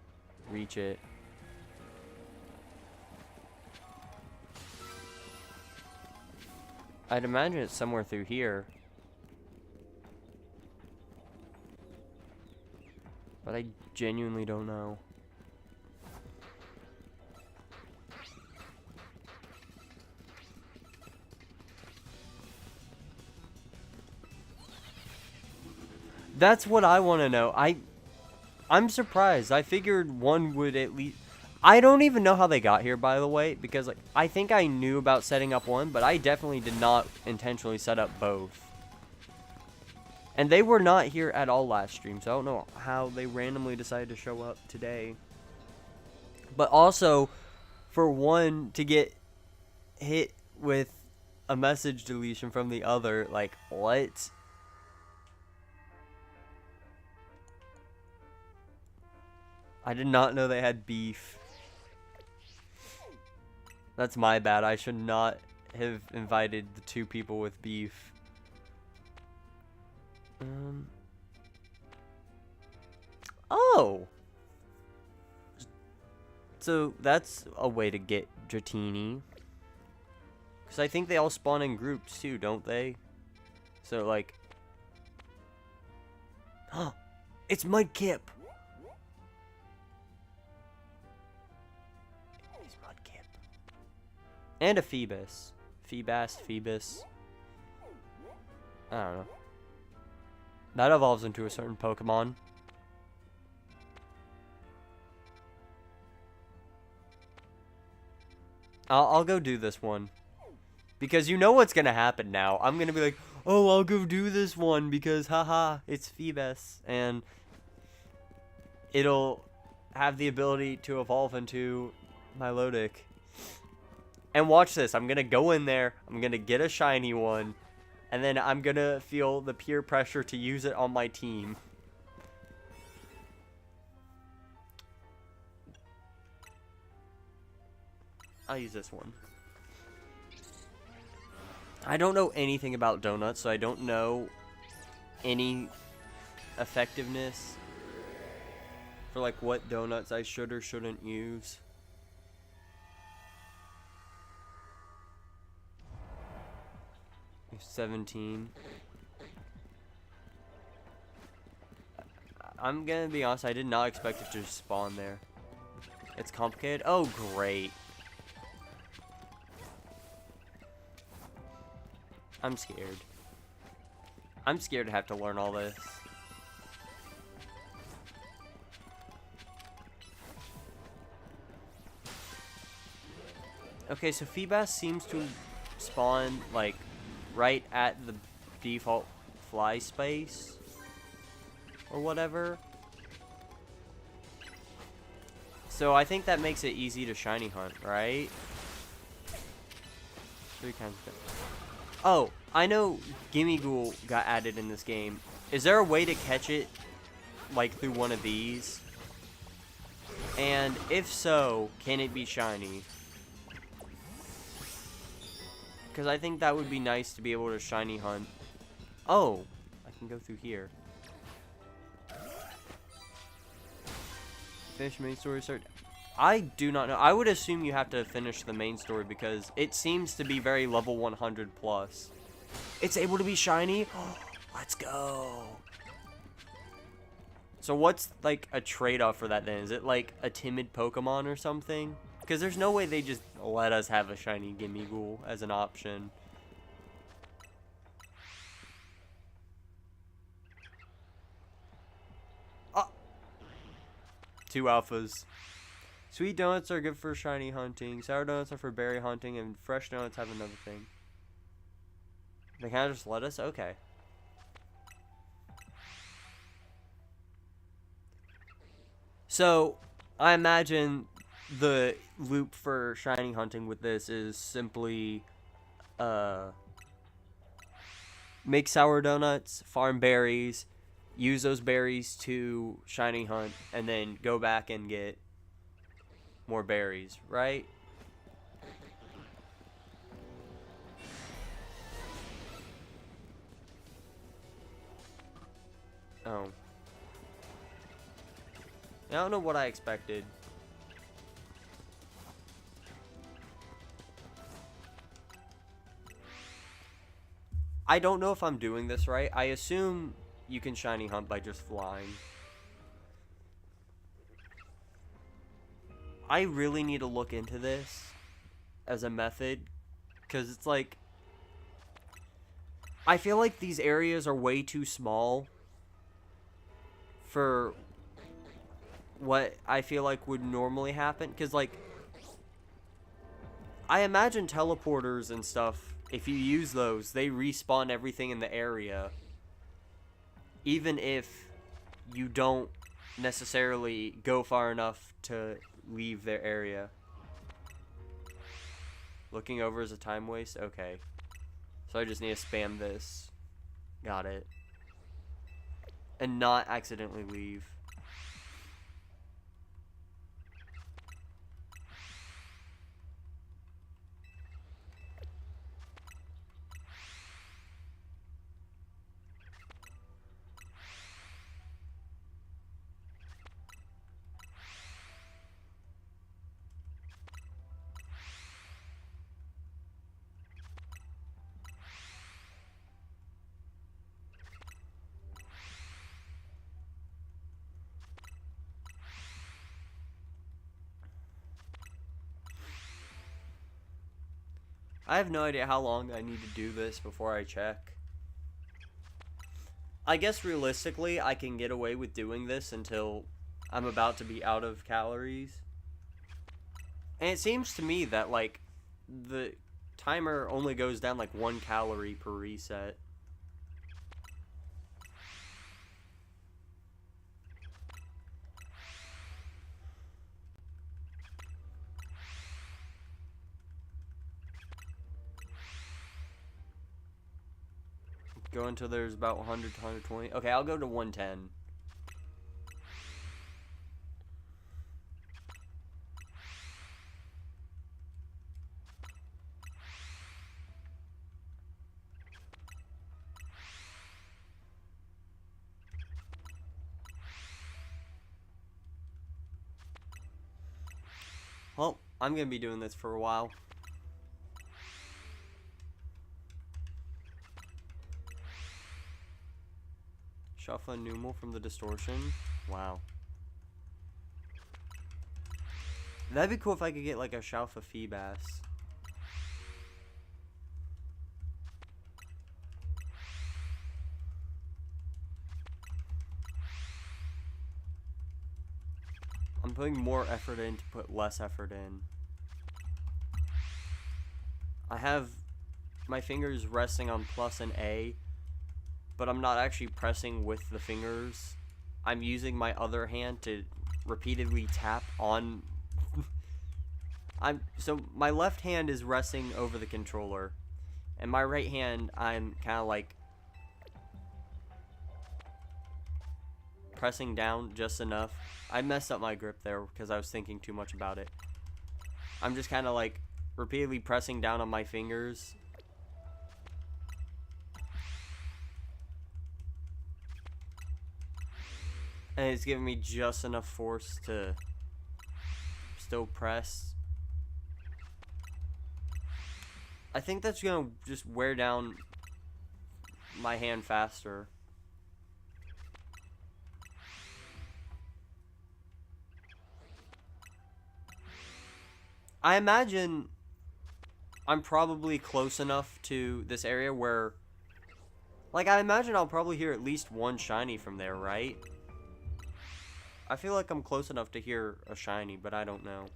reach it. I'd imagine it's somewhere through here. But I genuinely don't know. That's what I want to know. I'm surprised. I figured one would at least... I don't even know how they got here, by the way, because like I think I knew about setting up one, but I definitely did not intentionally set up both. And they were not here at all last stream, so I don't know how they randomly decided to show up today. But also, for one to get hit with a message deletion from the other, like, what? I did not know they had beef. That's my bad. I should not have invited the two people with beef. Oh! So, that's a way to get Dratini. Because I think they all spawn in groups too, don't they? So, like... Huh! It's Mudkip! He's Mudkip. And a Phoebus. Phoebus. I don't know. That evolves into a certain Pokemon. I'll go do this one. Because you know what's gonna happen now. I'm gonna be like, oh, I'll go do this one because, haha, it's Phoebus. And it'll have the ability to evolve into Milotic. And watch this. I'm gonna go in there. I'm gonna get a shiny one. And then I'm gonna feel the peer pressure to use it on my team. I'll use this one. I don't know anything about donuts, so I don't know any effectiveness for like what donuts I should or shouldn't use. He's 17. I'm gonna be honest, I did not expect it to spawn there. It's complicated. Oh, great. I'm scared. I'm scared to have to learn all this. Okay, so Feebas seems to spawn, like, right at the default fly space. Or whatever. So I think that makes it easy to shiny hunt, right? 3 times better. Oh, I know Gimmighoul got added in this game. Is there a way to catch it, like, through one of these? And if so, can it be shiny? Because I think that would be nice to be able to shiny hunt. Oh, I can go through here. Finish main story start. I do not know. I would assume you have to finish the main story because it seems to be very level 100 plus. It's able to be shiny? Let's go. So what's like a trade-off for that then? Is it like a timid Pokemon or something? Because there's no way they just let us have a shiny Gimmighoul as an option. Ah. 2 alphas. Sweet donuts are good for shiny hunting. Sour donuts are for berry hunting. And fresh donuts have another thing. They kind of just let us? Okay. So, I imagine the loop for shiny hunting with this is simply make sour donuts, farm berries, use those berries to shiny hunt, and then go back and get more berries, right? Oh. I don't know what I expected. I don't know if I'm doing this right. I assume you can shiny hunt by just flying. I really need to look into this as a method, because it's like, I feel like these areas are way too small for what I feel like would normally happen, because like, I imagine teleporters and stuff, if you use those, they respawn everything in the area, even if you don't necessarily go far enough to leave their area. Looking over is a time waste? Okay. So I just need to spam this. Got it. And not accidentally leave. I have no idea how long I need to do this before I check. I guess realistically, I can get away with doing this until I'm about to be out of calories. And it seems to me that, like, the timer only goes down, like, 1 calorie per reset. Go until there's about 100 to 120. Okay, I'll go to 110. Well, I'm gonna be doing this for a while. Shuffle and Numal from the distortion. Wow. That'd be cool if I could get like a Shalfa Feebas. I'm putting more effort in to put less effort in. I have my fingers resting on plus and A, but I'm not actually pressing with the fingers. I'm using my other hand to repeatedly tap on. So my left hand is resting over the controller, and my right hand I'm kind of like pressing down just enough. I messed up my grip there because I was thinking too much about it. I'm just kind of like repeatedly pressing down on my fingers. And it's giving me just enough force to still press. I think that's gonna just wear down my hand faster. I imagine I'm probably close enough to this area where, like, I imagine I'll probably hear at least one shiny from there, right? I feel like I'm close enough to hear a shiny, but I don't know.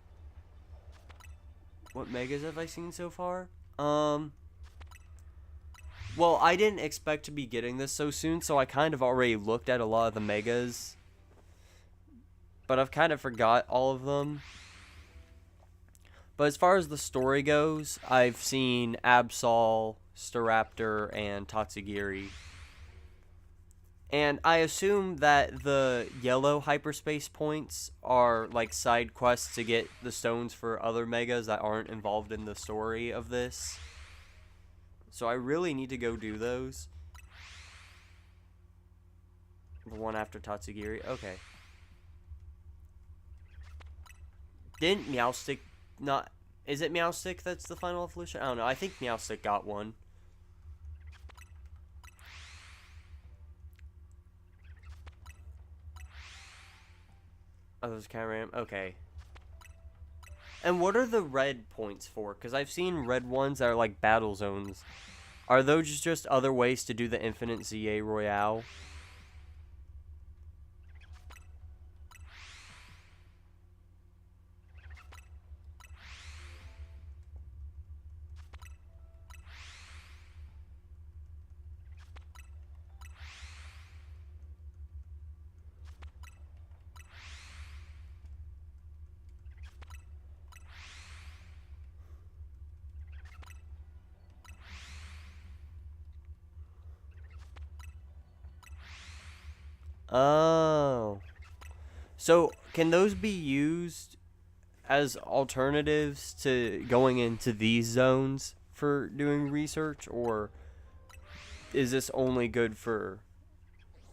What megas have I seen so far? Well, I didn't expect to be getting this so soon, so I kind of already looked at a lot of the megas. But I've kind of forgot all of them. But as far as the story goes, I've seen Absol, Staraptor, and Tatsugiri. And I assume that the yellow hyperspace points are like side quests to get the stones for other megas that aren't involved in the story of this. So I really need to go do those. The one after Tatsugiri. Okay. Didn't Meowstic not... Is it Meowstic that's the final evolution? I don't know. I think Meowstic got one. Oh, those kind of random. Okay. And what are the red points for? Because I've seen red ones that are like battle zones. Are those just other ways to do the infinite ZA Royale? Oh. So, can those be used as alternatives to going into these zones for doing research? Or is this only good for...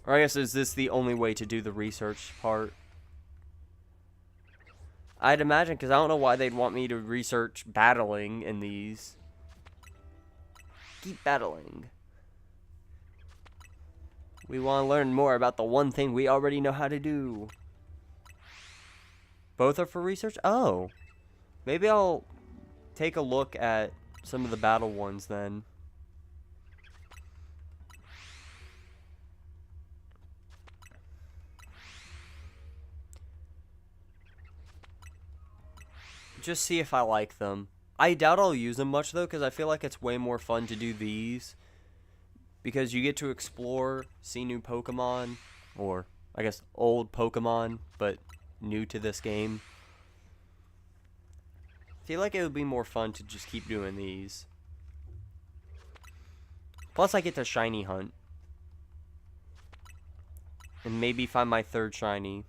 Or I guess, is this the only way to do the research part? I'd imagine, because I don't know why they'd want me to research battling in these. Keep battling. We want to learn more about the one thing we already know how to do. Both are for research? Oh. Maybe I'll take a look at some of the battle ones then. Just see if I like them. I doubt I'll use them much though, because I feel like it's way more fun to do these. Because you get to explore, see new Pokemon, or I guess old Pokemon, but new to this game. I feel like it would be more fun to just keep doing these. Plus I get to shiny hunt. And maybe find my third shiny.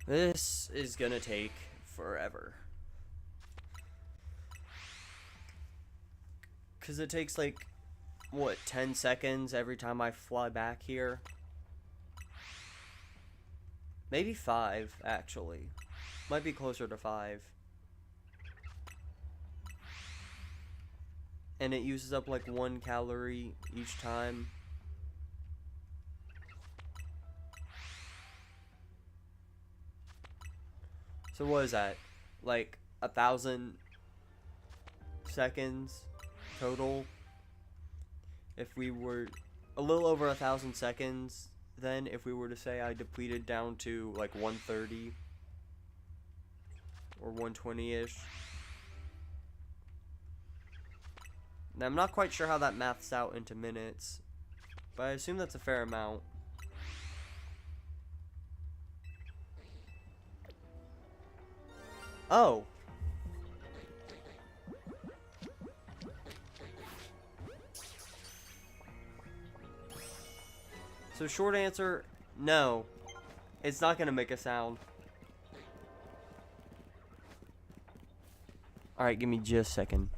This is gonna take forever. Because it takes like, what, 10 seconds every time I fly back here? Maybe 5, actually. Might be closer to 5. And it uses up like 1 calorie each time. So what is that? Like 1,000 seconds total? If we were a little over 1,000 seconds, then if we were to say I depleted down to like 130 or 120-ish. Now I'm not quite sure how that maths out into minutes, but I assume that's a fair amount. Oh. So short answer, no. It's not gonna make a sound. Alright, give me just a second.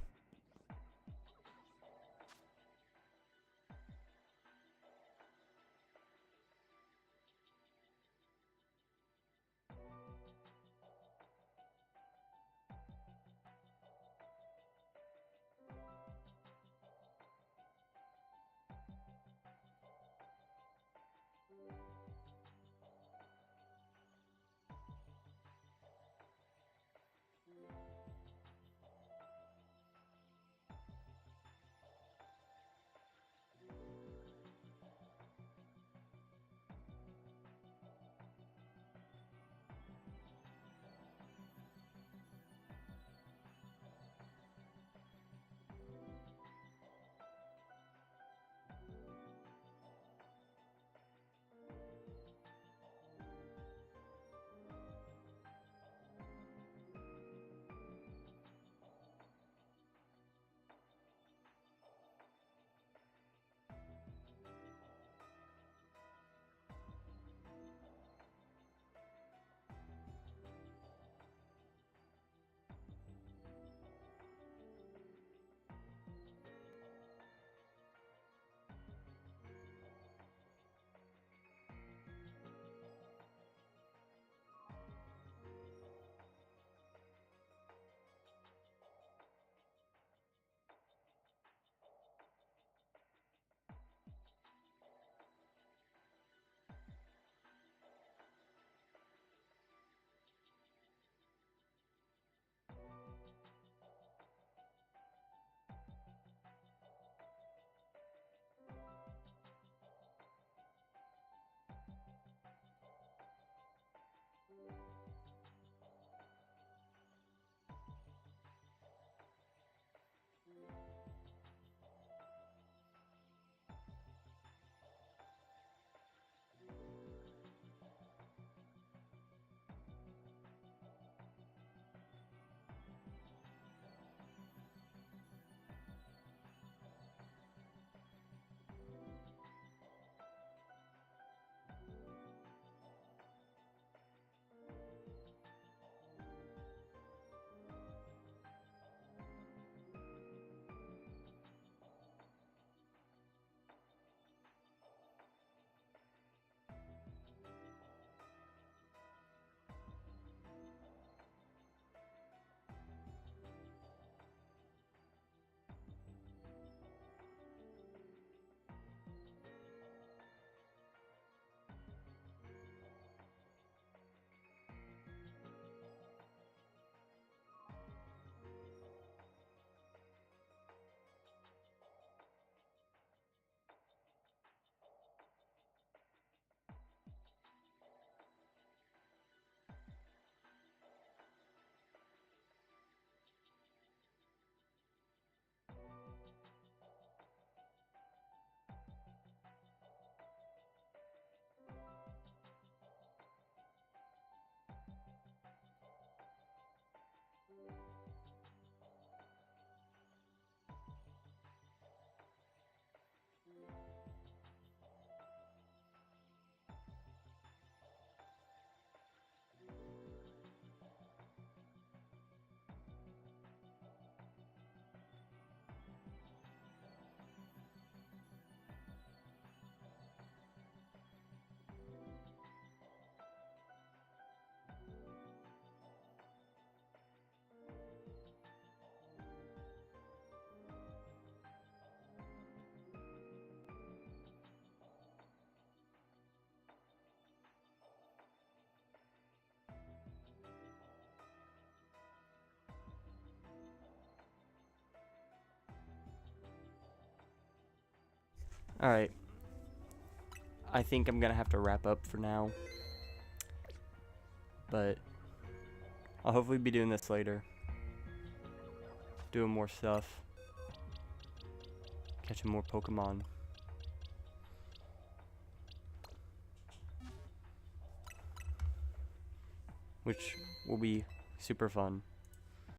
Alright. I think I'm gonna have to wrap up for now. But I'll hopefully be doing this later. Doing more stuff. Catching more Pokemon. Which will be super fun.